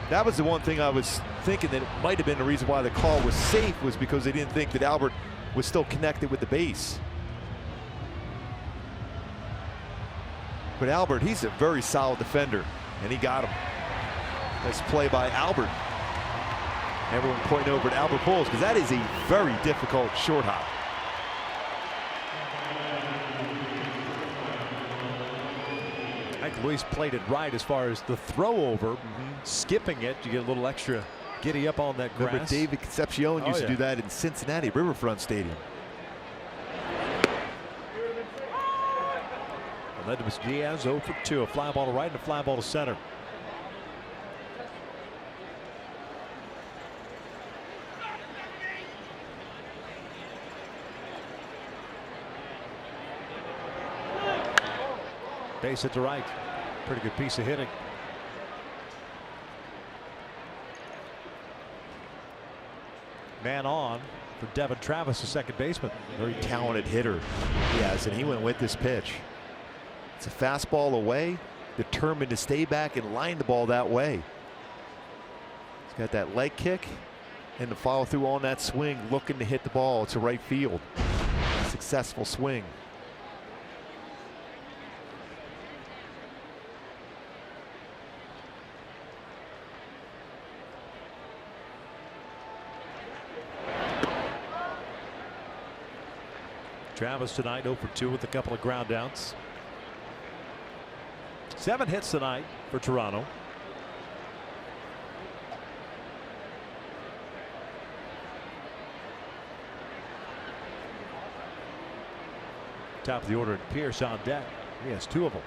That was the one thing I was thinking that it might have been the reason why the call was safe, was because they didn't think that Albert was still connected with the base. But Albert, he's a very solid defender, and he got him. Nice play by Albert. Everyone pointing over to Albert Pujols, because that is a very difficult short hop. I think Luis played it right as far as the throw over. Skipping it, you get a little extra giddy up on that grass. Remember David Concepcion used to do that in Cincinnati Riverfront Stadium. And that was Diaz 0 for 2. A fly ball to right and a fly ball to center. Base hit to right. Pretty good piece of hitting. Man on for Devin Travis, the second baseman. Very talented hitter. Yes, and he went with this pitch. It's a fastball away, determined to stay back and line the ball that way. He's got that leg kick and the follow through on that swing, looking to hit the ball to right field. Successful swing. Travis tonight 0 for 2 with a couple of ground outs. 7 hits tonight for Toronto. Top of the order, Pierce on deck. He has 2 of them.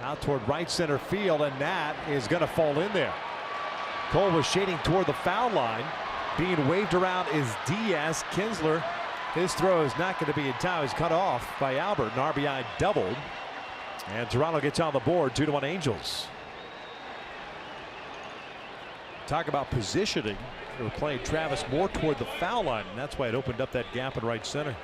Out toward right center field, and that is going to fall in there. Cole was shading toward the foul line. Being waved around is Diaz. Kinsler, his throw is not going to be in time. He's cut off by Albert. An RBI doubled. And Toronto gets on the board, 2-1 Angels. Talk about positioning. They were playing Travis more toward the foul line, and that's why it opened up that gap in right center.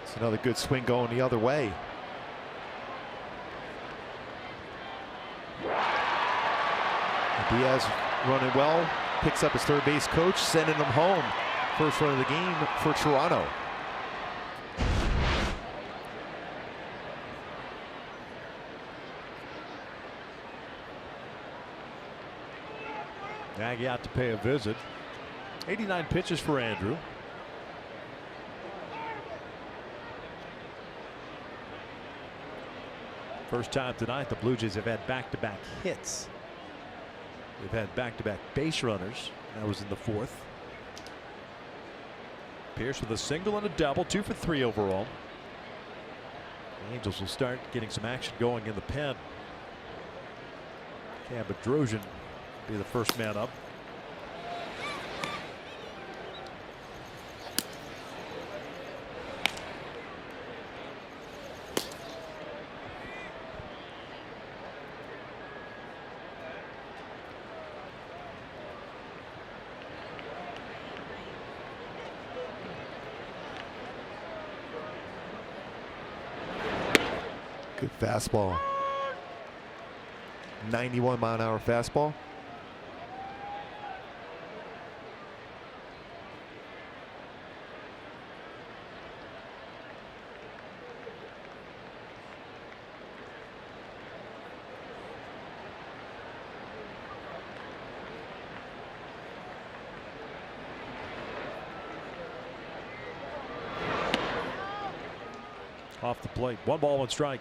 It's another good swing going the other way. Diaz running well, picks up his third base coach, sending him home. First run of the game for Toronto. Nagy out to pay a visit. 89 pitches for Andrew. First time tonight the Blue Jays have had back-to-back hits. They've had back-to-back base runners. That was in the 4th. Pierce with a single and a double, 2 for 3 overall. The Angels will start getting some action going in the pen. Cam Bedrosian will be the first man up. Good fastball. 91-mile-an-hour fastball. Off the plate. 1 ball, 1 strike.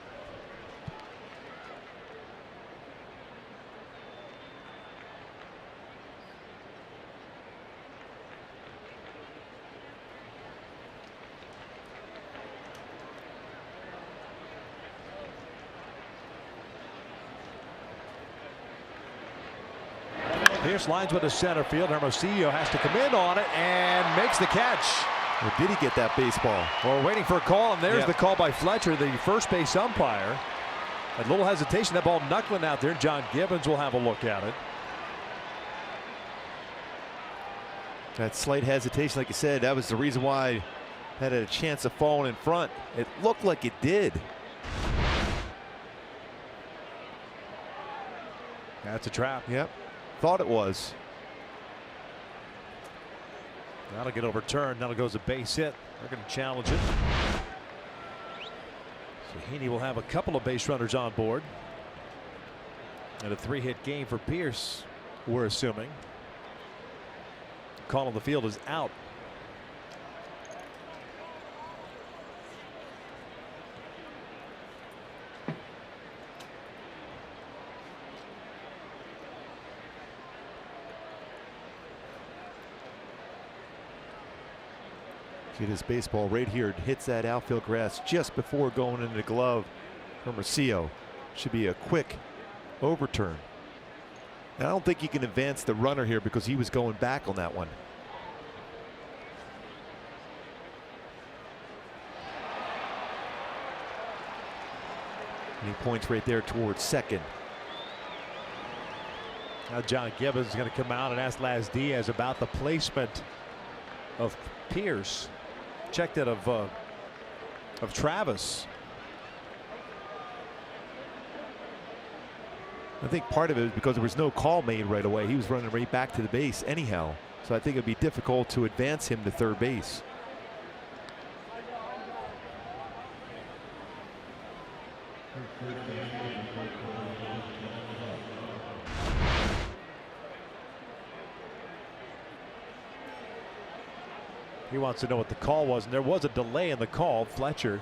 Pierce lines with the center field. Hermosillo has to come in on it and makes the catch. Or did he get that baseball? Well, we're waiting for a call, and there's the call by Fletcher, the first base umpire. A little hesitation. That ball knuckling out there. John Gibbons will have a look at it. That slight hesitation, like you said, that was the reason why that had a chance of falling in front. It looked like it did. That's a trap. Yep. Thought it was. That'll get overturned. That'll go as a base hit. They're going to challenge it. So Heaney will have a couple of base runners on board. And a 3-hit game for Pierce, we're assuming. Call on the field is out. Get his baseball right here. Hits that outfield grass just before going into the glove from Rocio. Should be a quick overturn. And I don't think you can advance the runner here because he was going back on that one. And he points right there towards second. Now John Gibbons is going to come out and ask Laz Diaz about the placement of Pierce. Check that of Travis. I think part of it is because there was no call made right away. He was running right back to the base anyhow. So I think it'd be difficult to advance him to third base. He wants to know what the call was, and there was a delay in the call. Fletcher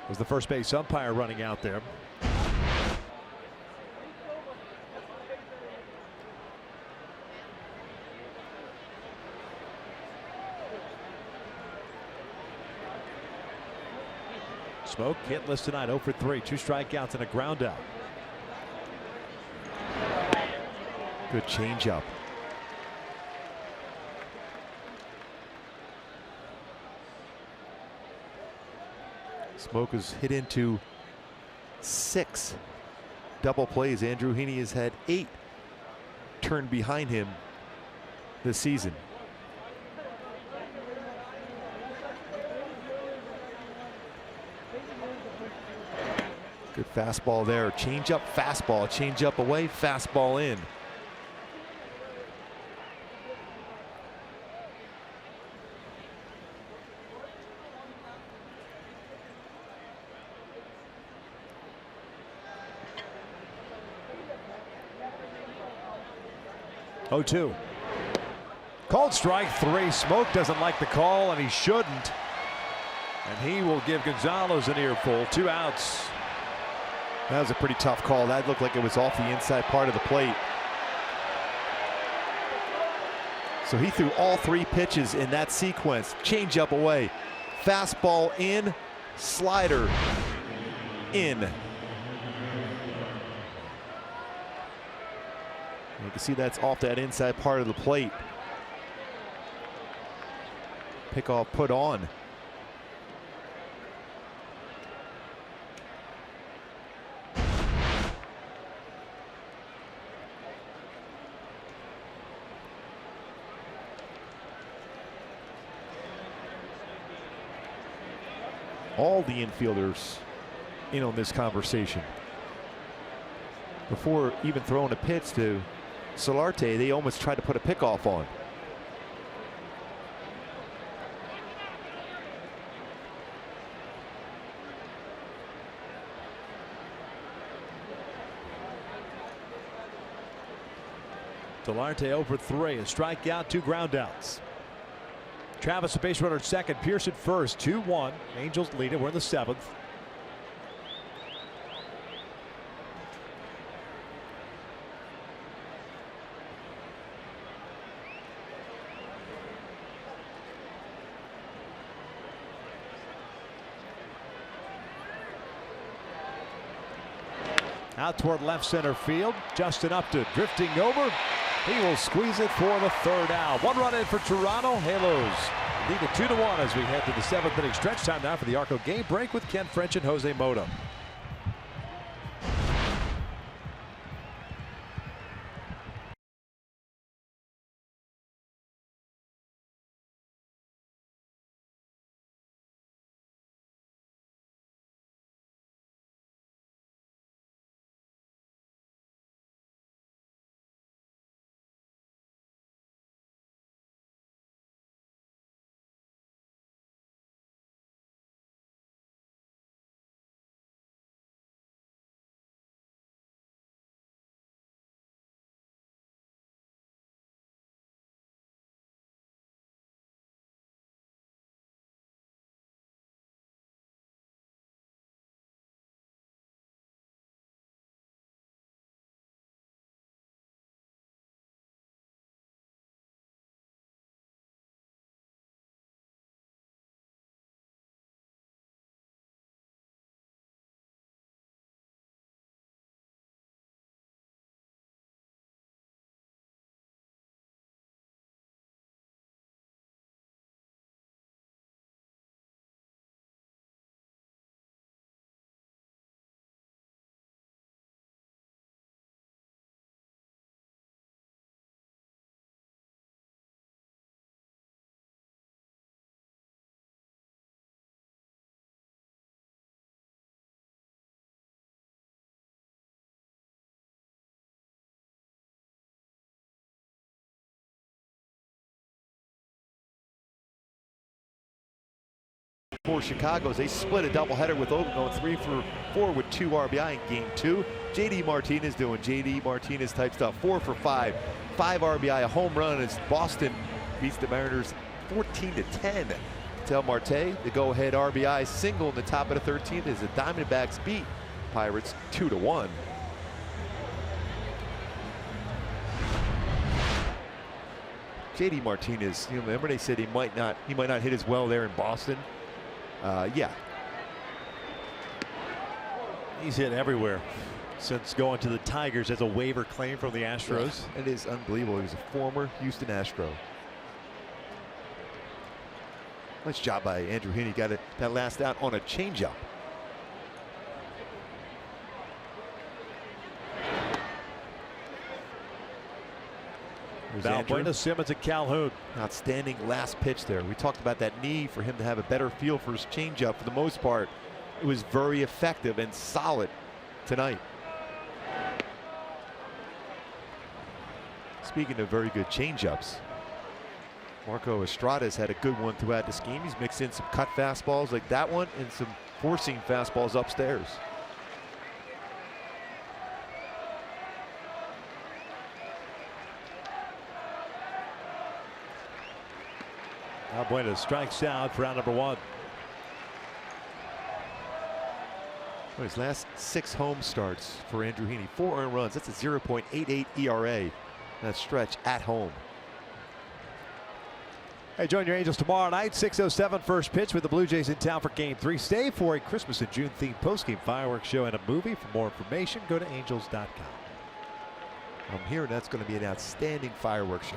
was the first base umpire running out there. Smoke hitless tonight, 0 for 3, 2 strikeouts and a ground out. Good changeup. Smoke has hit into 6 double plays. Andrew Heaney has had 8 turned behind him this season. Good fastball there. Change up, fastball. Change up away, fastball in. Oh, 2. Called strike 3. Smoke doesn't like the call, and he shouldn't. And he will give Gonzalez an earful. 2 outs. That was a pretty tough call. That looked like it was off the inside part of the plate. So he threw all 3 pitches in that sequence. Change up away. Fastball in. Slider in. You can see that's off that inside part of the plate. Pickoff put on. All the infielders in on this conversation. Before even throwing a pitch to Solarte, they almost tried to put a pickoff on. Solarte 0 for 3, a strikeout, 2 groundouts. Travis, a base runner at second, Pierce at first, 2-1. Angels lead it. We're in the 7th. Out toward left center field. Justin Upton drifting over. He will squeeze it for the 3rd out. 1 run in for Toronto. Halos lead it 2-1 as we head to the 7th inning stretch. Time now for the Arco game break with Ken French and Jose Mota. for Chicago's. They split a doubleheader with Oakland going 3 for 4 with 2 RBI in game 2. JD Martinez doing JD Martinez type stuff. 4 for 5, 5 RBI, a home run as Boston beats the Mariners 14-10. Tel Marte, the go-ahead RBI single in the top of the 13th as the Diamondbacks beat Pirates 2-1. JD Martinez, you know, remember they said he might not hit as well there in Boston. Yeah, He's hit everywhere since going to the Tigers as a waiver claim from the Astros. it is unbelievable. He was a former Houston Astro. Nice job by Andrew Heaney. Got it that last out on a changeup. Valbuena, Simmons, and Calhoun. Outstanding last pitch there. We talked about that need for him to have a better feel for his changeup. For the most part, it was very effective and solid tonight. Speaking of very good changeups, Marco Estrada's had a good one throughout the scheme. He's mixed in some cut fastballs like that one and some four-seam fastballs upstairs. Valbuena strikes out for round number 1. Well, his last 6 home starts for Andrew Heaney, 4 earned runs. That's a 0.88 ERA. That stretch at home. Hey, join your Angels tomorrow night, 6:07 first pitch with the Blue Jays in town for Game 3. Stay for a Christmas and June themed postgame fireworks show and a movie. For more information, go to angels.com. I'm hearing that's going to be an outstanding fireworks show.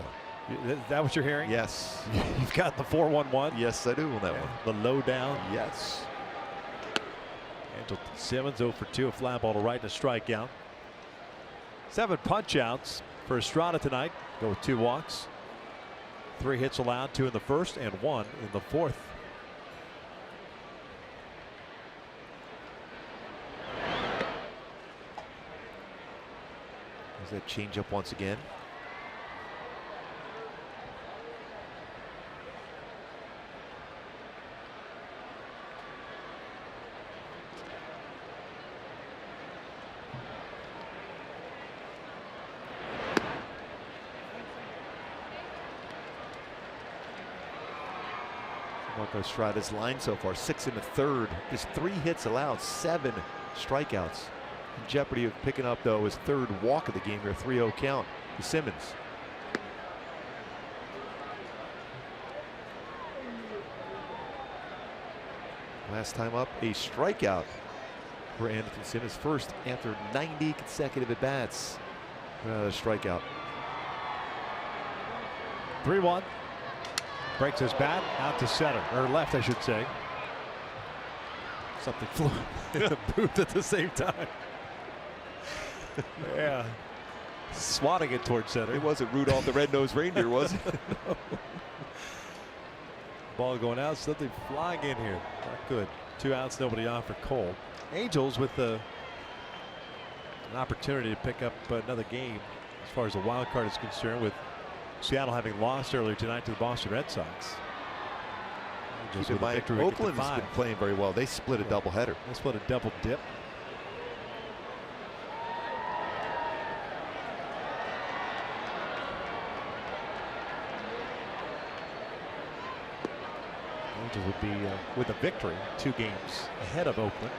Is that what you're hearing? Yes. You've got the 4-1-1. Yes, I do on that one. The lowdown. Yes. Angel Simmons 0 for 2, a fly ball to right and a strikeout. 7 punch outs for Estrada tonight. Go with 2 walks. 3 hits allowed, 2 in the first and 1 in the fourth. There's that changeup once again. Marco Estrada's line so far, 6 in the third. Just 3 hits allowed, 7 strikeouts. In jeopardy of picking up, though, his 3rd walk of the game, or 3-0 count to Simmons. Last time up, a strikeout for Anderson Simmons. First after 90 consecutive at-bats. Another strikeout. 3-1. Breaks his bat out to center, or left, I should say. Something flew in the booth at the same time. Yeah. Swatting it towards center. It wasn't Rudolph the Red-Nosed Reindeer, was it? No. Ball going out, something flying in here. Not good. 2 outs, nobody on for Cole. Angels with an opportunity to pick up another game as far as the wild card is concerned, with Seattle having lost earlier tonight to the Boston Red Sox. Keep in mind, Oakland's been playing very well. They split a doubleheader. They split a double dip. Angels would be with a victory 2 games ahead of Oakland.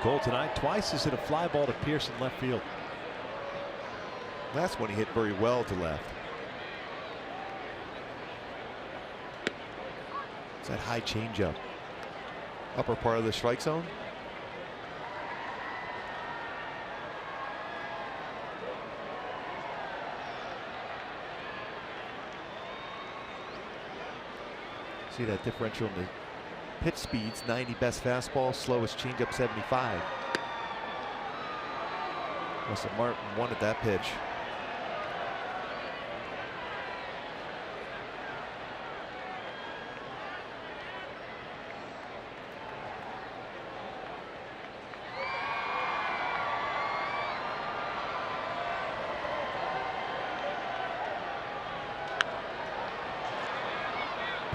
Cole tonight twice has hit a fly ball to Pearson left field. Last one he hit very well to left. It's that high changeup. Upper part of the strike zone. See that differential in the pitch speeds, 90 best fastball, slowest changeup 75. Russell Martin wanted that pitch.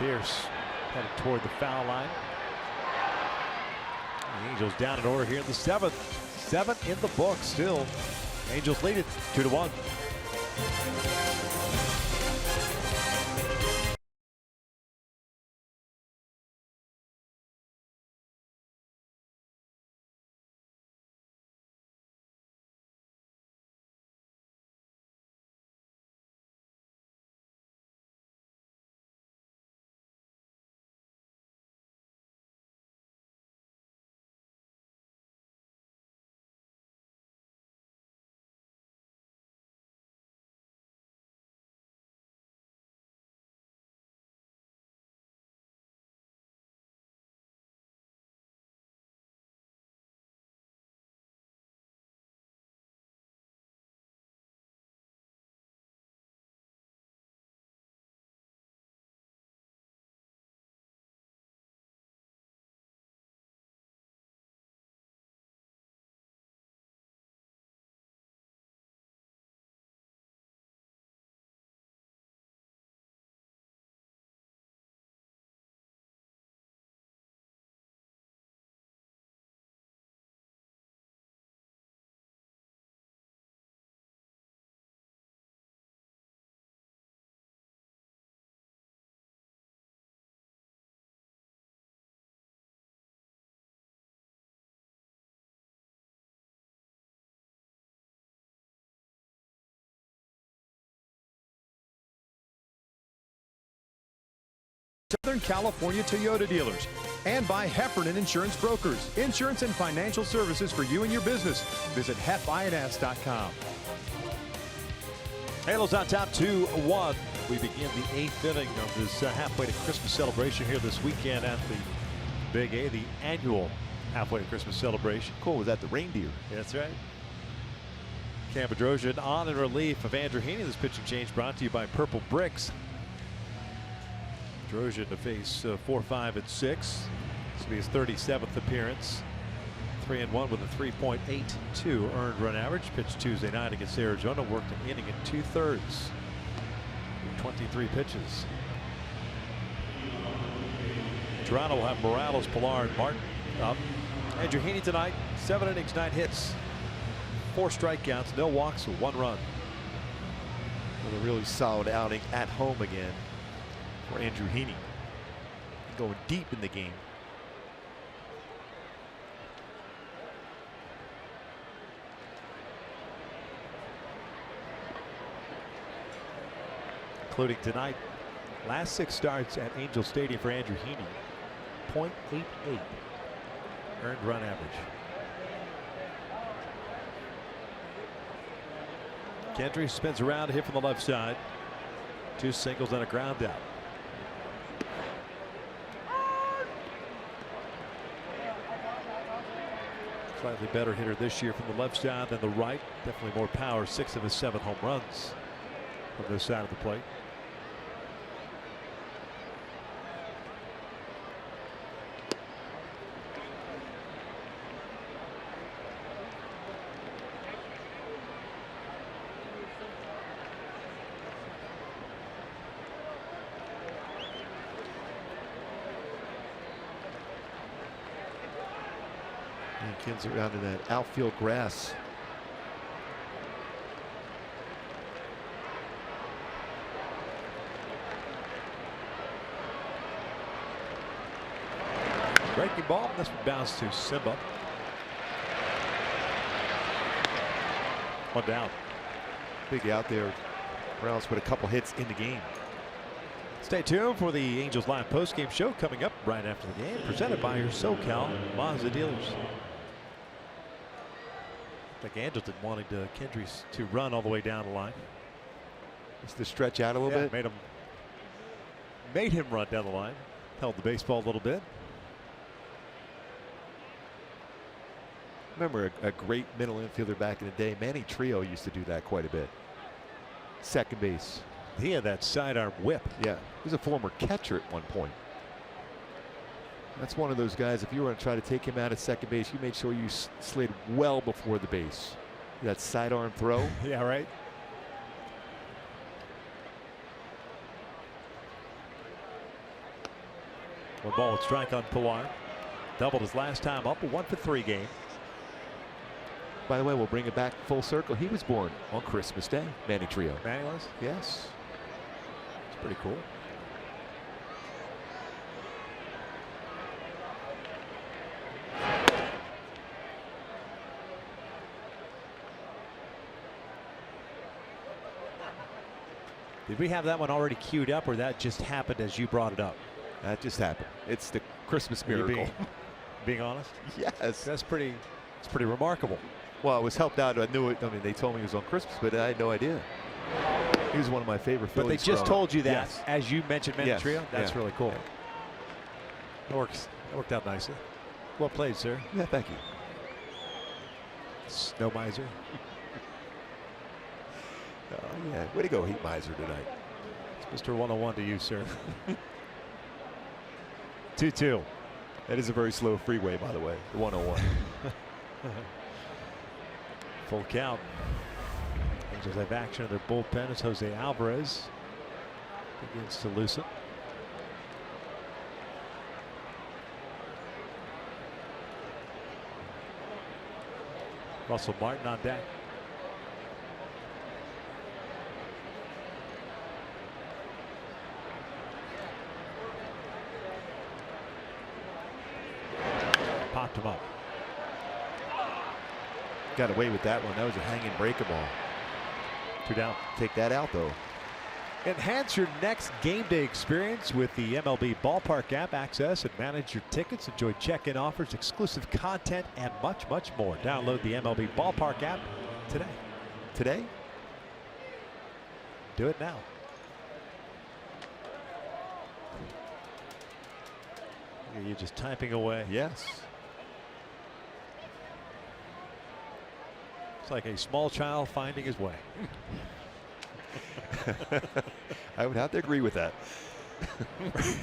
Pierce headed toward the foul line. The Angels down in order here in the seventh. 7 in the book still. Angels lead it 2-1. Southern California Toyota dealers, and by Heffernan Insurance Brokers. Insurance and financial services for you and your business. Visit hefins.com. Halos on top 2-1. We begin the 8th inning of this halfway to Christmas celebration here this weekend at the Big A, the annual halfway to Christmas celebration. Cool, was that the reindeer? That's right. Cam Bedrosian on in relief of Andrew Heaney. This pitching change brought to you by Purple Bricks. Bedrosian to face 4-5 at 6. This will be his 37th appearance. 3-1 with a 3.82 earned run average. Pitched Tuesday night against Arizona. Worked an inning and 2/3. 23 pitches. Toronto will have Morales, Pilar, and Martin up. Andrew Heaney tonight, 7 innings, 9 hits, 4 strikeouts, no walks, 1 run. With a really solid outing at home again for Andrew Heaney. Going deep in the game. Including tonight, last 6 starts at Angel Stadium for Andrew Heaney, .88 earned run average. Kendry spins around, hit from the left side. 2 singles and a ground out. Slightly better hitter this year from the left side than the right. Definitely more power. 6 of his 7 home runs from this side of the plate. Kids around in that outfield grass. Breaking ball. This one bounced to Simba. 1 down. Big out there. Morales with a couple hits in the game. Stay tuned for the Angels Live postgame show coming up right after the game, presented by your SoCal Mazda dealers. Like Angelton wanted Kendry to run all the way down the line. Just to stretch out a little bit. Made him run down the line. Held the baseball a little bit. Remember a great middle infielder back in the day. Manny Trio used to do that quite a bit. Second base. He had that sidearm whip. Yeah, he was a former catcher at one point. That's one of those guys, if you were going to try to take him out at second base, you made sure you slid well before the base. That sidearm throw. Yeah, right. One ball with strike on Pilar. Doubled his last time up, a 1-for-3 game. By the way, we'll bring it back full circle. He was born on Christmas Day, Manny Trio. Manny was? Yes. It's pretty cool. Did we have that one already queued up, or that just happened as you brought it up? That just happened. It's the Christmas Are you miracle. being honest? Yes. That's pretty. It's pretty remarkable. Well, I was helped out. I knew it. I mean, they told me it was on Christmas, but I had no idea. He was one of my favorite But they Phillies just growing told you up. that Yes. as you mentioned Manny Yes. Trio. That's Yeah. really cool. Yeah. That worked out nicely. Well played, sir. Yeah, thank you. Snow miser. Oh, yeah. Way to go, Heat Miser, tonight. It's Mr. 101 to you, sir. 2-2. That is a very slow freeway, by the way, the 101. Full count. Angels have action in their bullpen as Jose Alvarez begins to loosen. Russell Martin on deck. Popped him up. Got away with that one. That was a hanging breakable. 2 down. Take that out, though. Enhance your next game day experience with the MLB Ballpark app. Access and manage your tickets. Enjoy check-in offers, exclusive content, and much, much more. Download the MLB Ballpark app today. Today? Do it now. You're just typing away. Yes. It's like a small child finding his way. I would have to agree with that. Listen,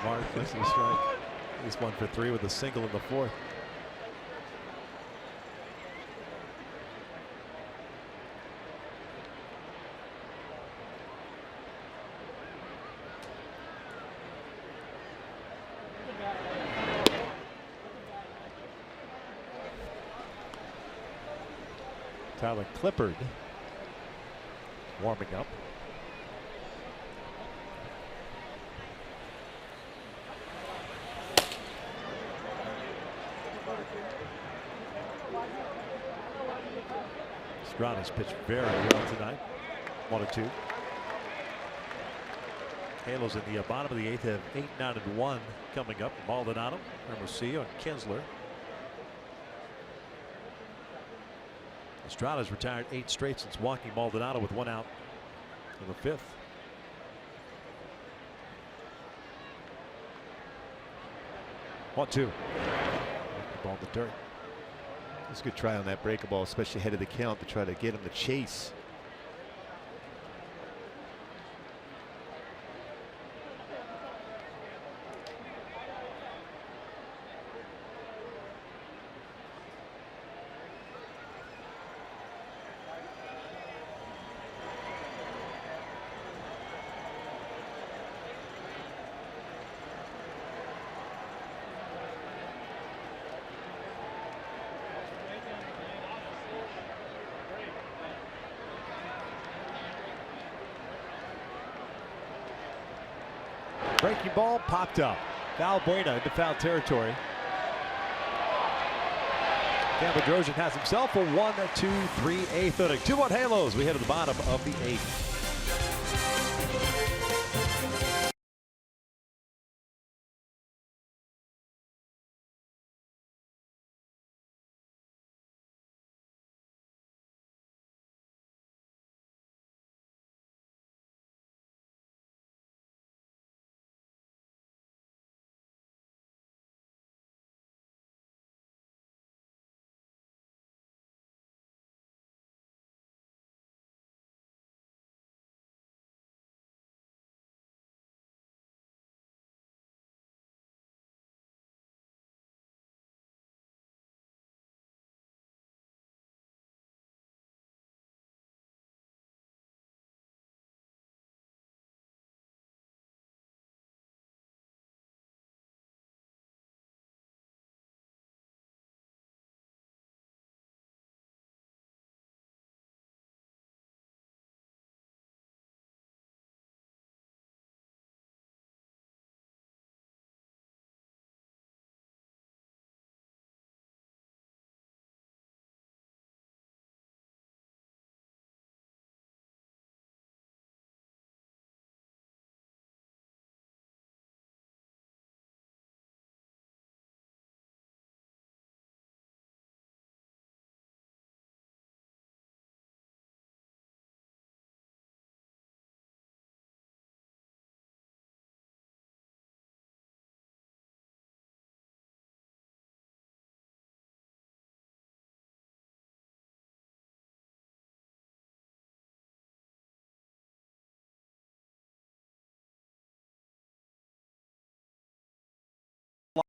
Mark flicks the strike. He's 1-for-3 with a single in the 4th. Tyler Clippard warming up. Strada's pitched very well tonight. 1-2. Halos in the bottom of the 8th have 8, 9, and 1 coming up. Maldonado, Hermosillo, and Kinsler. Estrada's retired 8 straight since walking Maldonado with 1 out in the 5th. One, two. Ball in the dirt. It's a good try on that breaker ball, especially ahead of the count, to try to get him to chase. Breaking ball popped up. Valbuena into foul territory. Campbell Drojan has himself a 1-2-3 8th inning. 2-1 Halos. We head to the bottom of the 8th.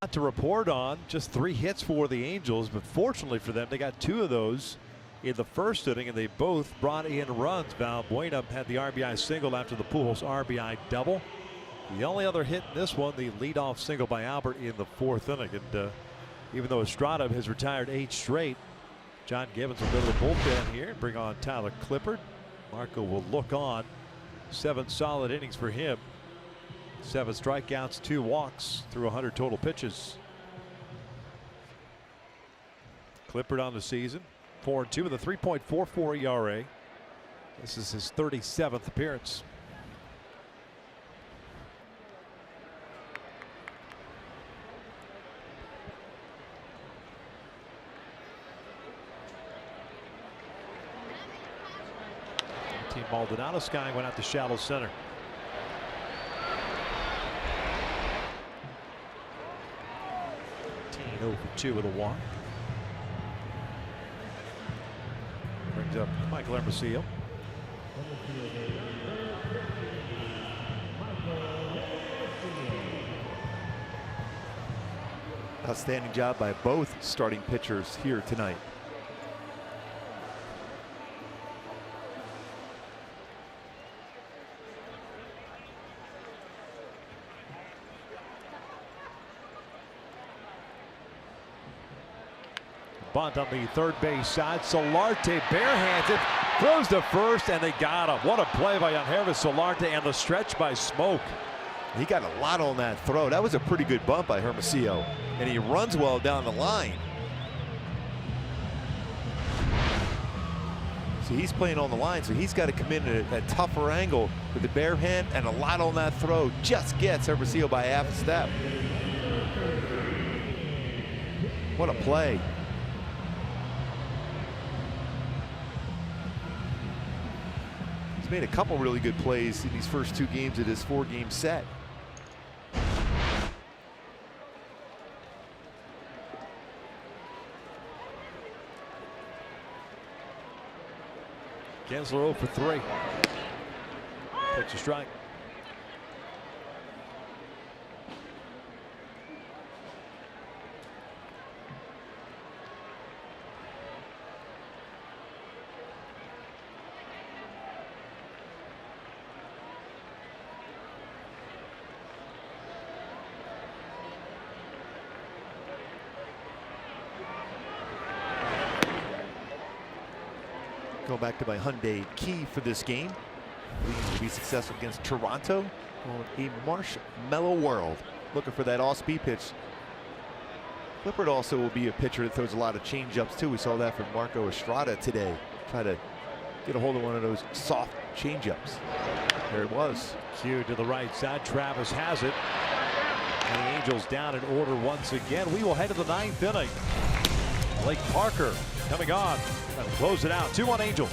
lot to report on. Just 3 hits for the Angels, but fortunately for them, they got 2 of those in the first inning, and they both brought in runs. Valbuena had the RBI single after the Pujols RBI double. The only other hit in this one, the leadoff single by Albert in the 4th inning. And even though Estrada has retired 8 straight, John Gibbons will go to the bullpen here and bring on Tyler Clippard. Marco will look on. 7 solid innings for him. 7 strikeouts, 2 walks through 100 total pitches. Clippard on the season, 4-2 with a 3.44 ERA. This is his 37th appearance. Team Maldonado. Sky went out to shallow center. Over 2 with a walk. Brings up Michael Hermosillo. Outstanding job by both starting pitchers here tonight. Bunt on the third base side. Solarte barehands it, throws to first, and they got him. What a play by Yangervis Solarte, and the stretch by Smoke. He got a lot on that throw. That was a pretty good bump by Hermosillo, and he runs well down the line. So he's playing on the line, so he's got to come in at a tougher angle with the bare hand, and a lot on that throw just gets Hermosillo by half a step. What a play. Made a couple really good plays in these first 2 games of this 4-game set. Gensler 0 for 3. Takes a strike. Go back to my Hyundai key for this game. Looking to be successful against Toronto on a marshmallow world. Looking for that off-speed pitch. Clippard also will be a pitcher that throws a lot of change-ups too. We saw that from Marco Estrada today. Try to get a hold of one of those soft change-ups. There it was. Cue to the right side. Travis has it. And the Angels down in order once again. We will head to the 9th inning. Blake Parker coming on and close it out. 2-1 Angels.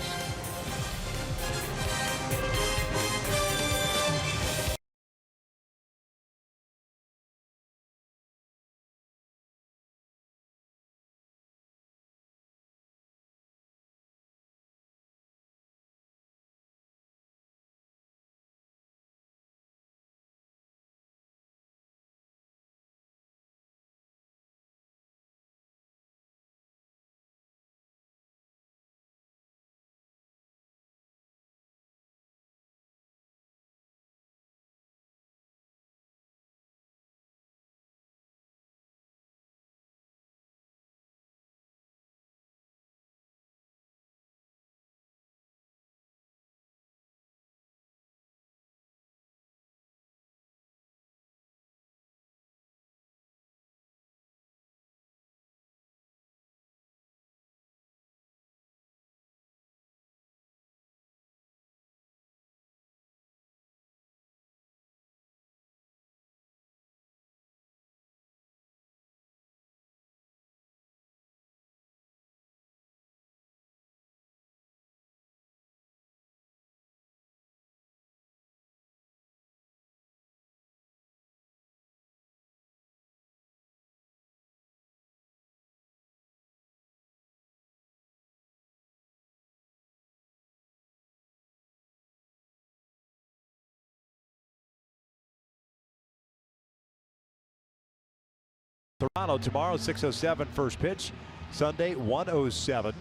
Toronto tomorrow, 6:07 first pitch. Sunday, 1:07.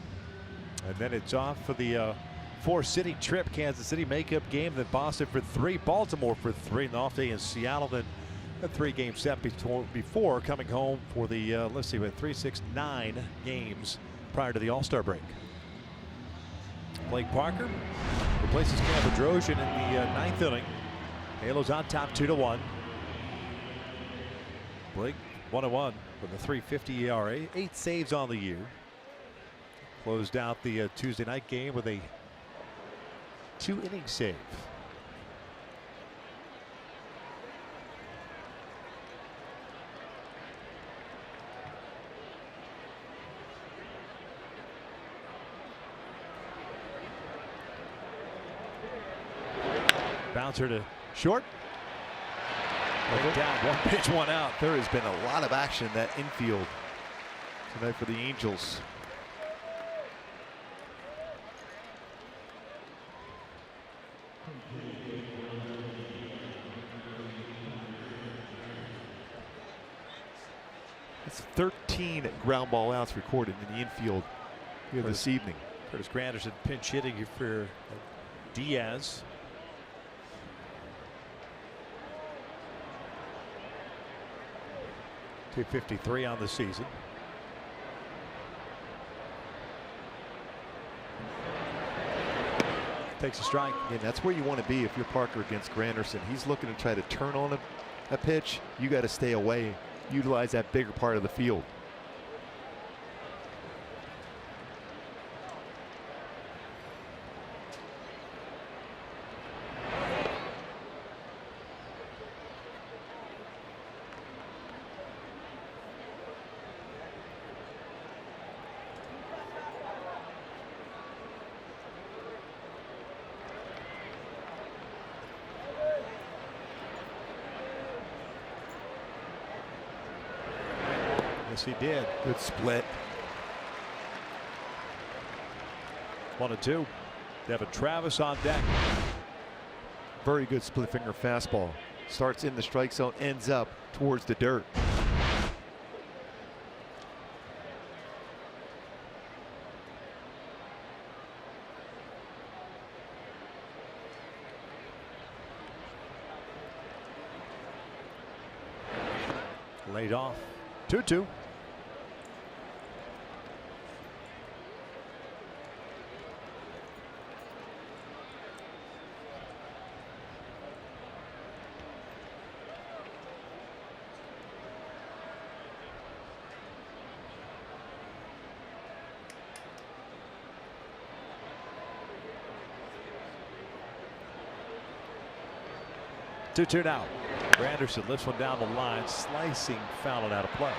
And then it's off for the four-city trip. Kansas City makeup game, then Boston for 3, Baltimore for 3, and the off day in Seattle. Then a 3-game set before coming home for the, let's see, 3, 6, 9 games prior to the All-Star break. Blake Parker replaces Cam Bedrosian in the 9th inning. Halos on top 2-1. Blake 1-1 with a 3.50 ERA, 8 saves on the year. Closed out the Tuesday night game with a 2-inning save. Bouncer to short. Down, 1 pitch, 1 out. There has been a lot of action in that infield tonight for the Angels. It's 13 ground ball outs recorded in the infield here this evening. Curtis Granderson pinch hitting for Diaz. .253 on the season. Takes a strike. And that's where you want to be if you're Parker against Granderson. He's looking to try to turn on a pitch. You got to stay away, utilize that bigger part of the field. Yes, he did. Good split. 1-2. Devin Travis on deck. Very good split finger fastball. Starts in the strike zone, ends up towards the dirt. Laid off. 2-2. Two now. Granderson lifts one down the line, slicing, foul it out of play.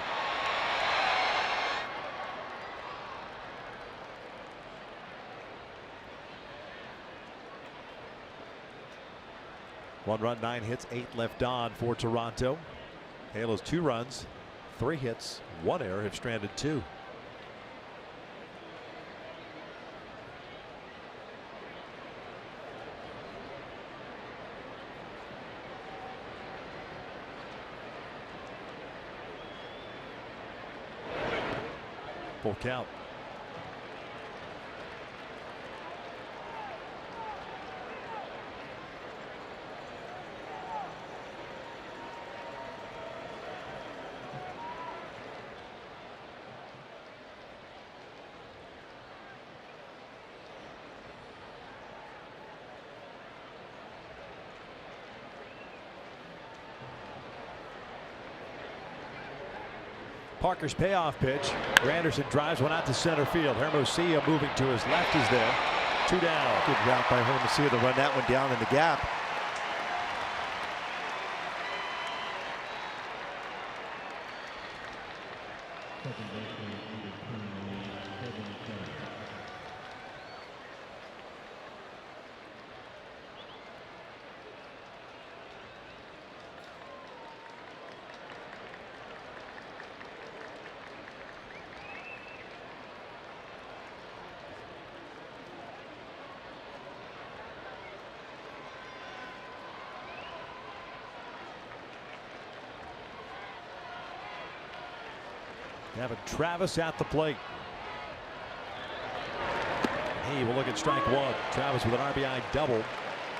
One run, 9 hits, 8 left on for Toronto. Halos 2 runs, 3 hits, 1 error, have stranded 2. Full count. Parker's payoff pitch. Granderson drives one out to center field. Hermosillo moving to his left is there. 2 down. Good route by Hermosillo to run that one down in the gap. having Travis at the plate. He will look at strike one. Travis with an RBI double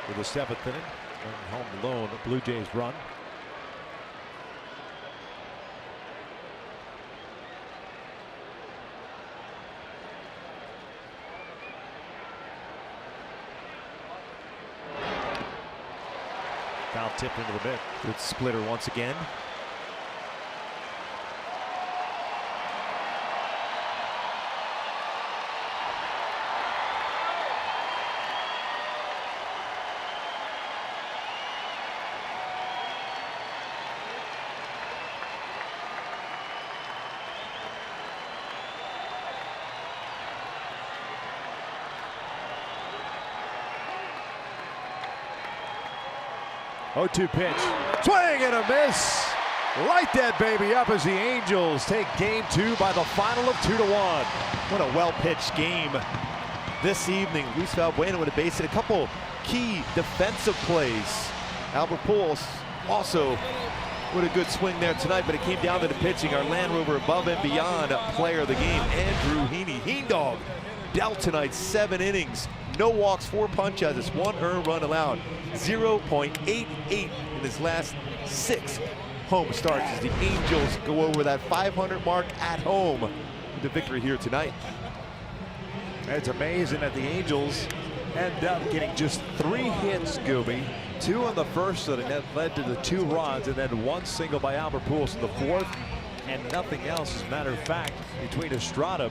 for the 7th inning. Home alone, the Blue Jays run. Foul tipped into the mid. Good splitter once again. Oh-2 pitch. Swing and a miss. Light that baby up as the Angels take game 2 by the final of 2-1. What a well-pitched game this evening. Luis Valbuena with a base hit, a couple key defensive plays. Albert Pujols also with a good swing there tonight, but it came down to the pitching. Our Land Rover above and beyond player of the game, Andrew Heaney. Heen Dog dealt tonight 7 innings. No walks, 4 punch-outs, 1 earned run allowed. 0.88 in his last 6 home starts as the Angels go over that 500 mark at home with the victory here tonight. It's amazing that the Angels end up getting just 3 hits, Gooby. 2 in the first that led to the 2 runs, and then 1 single by Albert Pujols in the 4th, and nothing else. As a matter of fact, between Estrada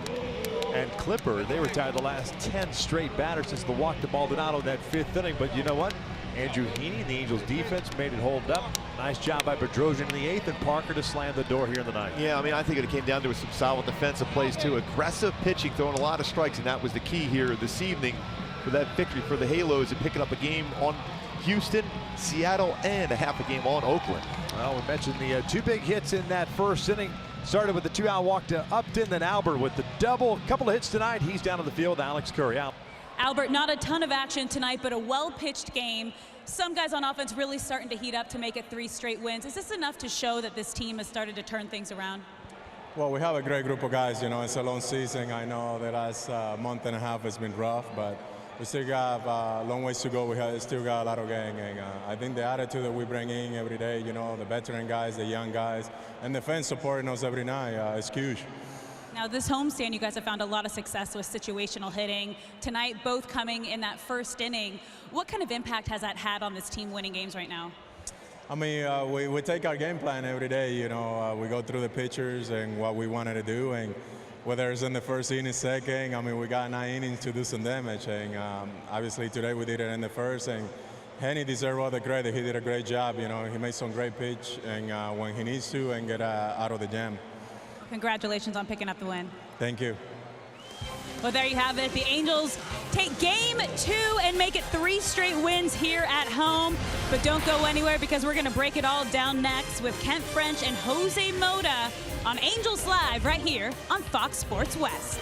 and Clipper, they retired the last 10 straight batters since the walk to Maldonado in that 5th inning. But you know what? Andrew Heaney and the Angels defense made it hold up. Nice job by Bedrosian in the 8th, and Parker to slam the door here in the 9th. Yeah, I mean, I think it came down to some solid defensive plays too. Aggressive pitching, throwing a lot of strikes, and that was the key here this evening for that victory for the Halos and picking up a game on Houston, Seattle, and a half a game on Oakland. Well, we mentioned the 2 big hits in that 1st inning. Started with the 2-out walk to Upton, then Albert with the double. Couple of hits tonight. He's down on the field. Alex Curry out. Albert, not a ton of action tonight, but a well-pitched game. Some guys on offense really starting to heat up to make it 3 straight wins. Is this enough to show that this team has started to turn things around? Well, we have a great group of guys. You know, it's a long season. I know the last month and a half has been rough, but we still got a long ways to go. We still got a lot of game, and I think the attitude that we bring in every day, you know, the veteran guys, the young guys, and the fans supporting us every night is huge. Now, this homestand, you guys have found a lot of success with situational hitting. Tonight, both coming in that 1st inning. What kind of impact has that had on this team winning games right now? I mean, we take our game plan every day. You know, we go through the pitchers and what we wanted to do, and whether it's in the 1st inning, 2nd, I mean, we got 9 innings to do some damage, and obviously today we did it in the 1st, and Henny deserves all the credit. He did a great job. You know, he made some great pitch, and when he needs to, and get out of the jam. Congratulations on picking up the win. Thank you. Well, there you have it. The Angels take game 2 and make it 3 straight wins here at home. But don't go anywhere, because we're going to break it all down next with Kent French and Jose Mota on Angels Live right here on Fox Sports West.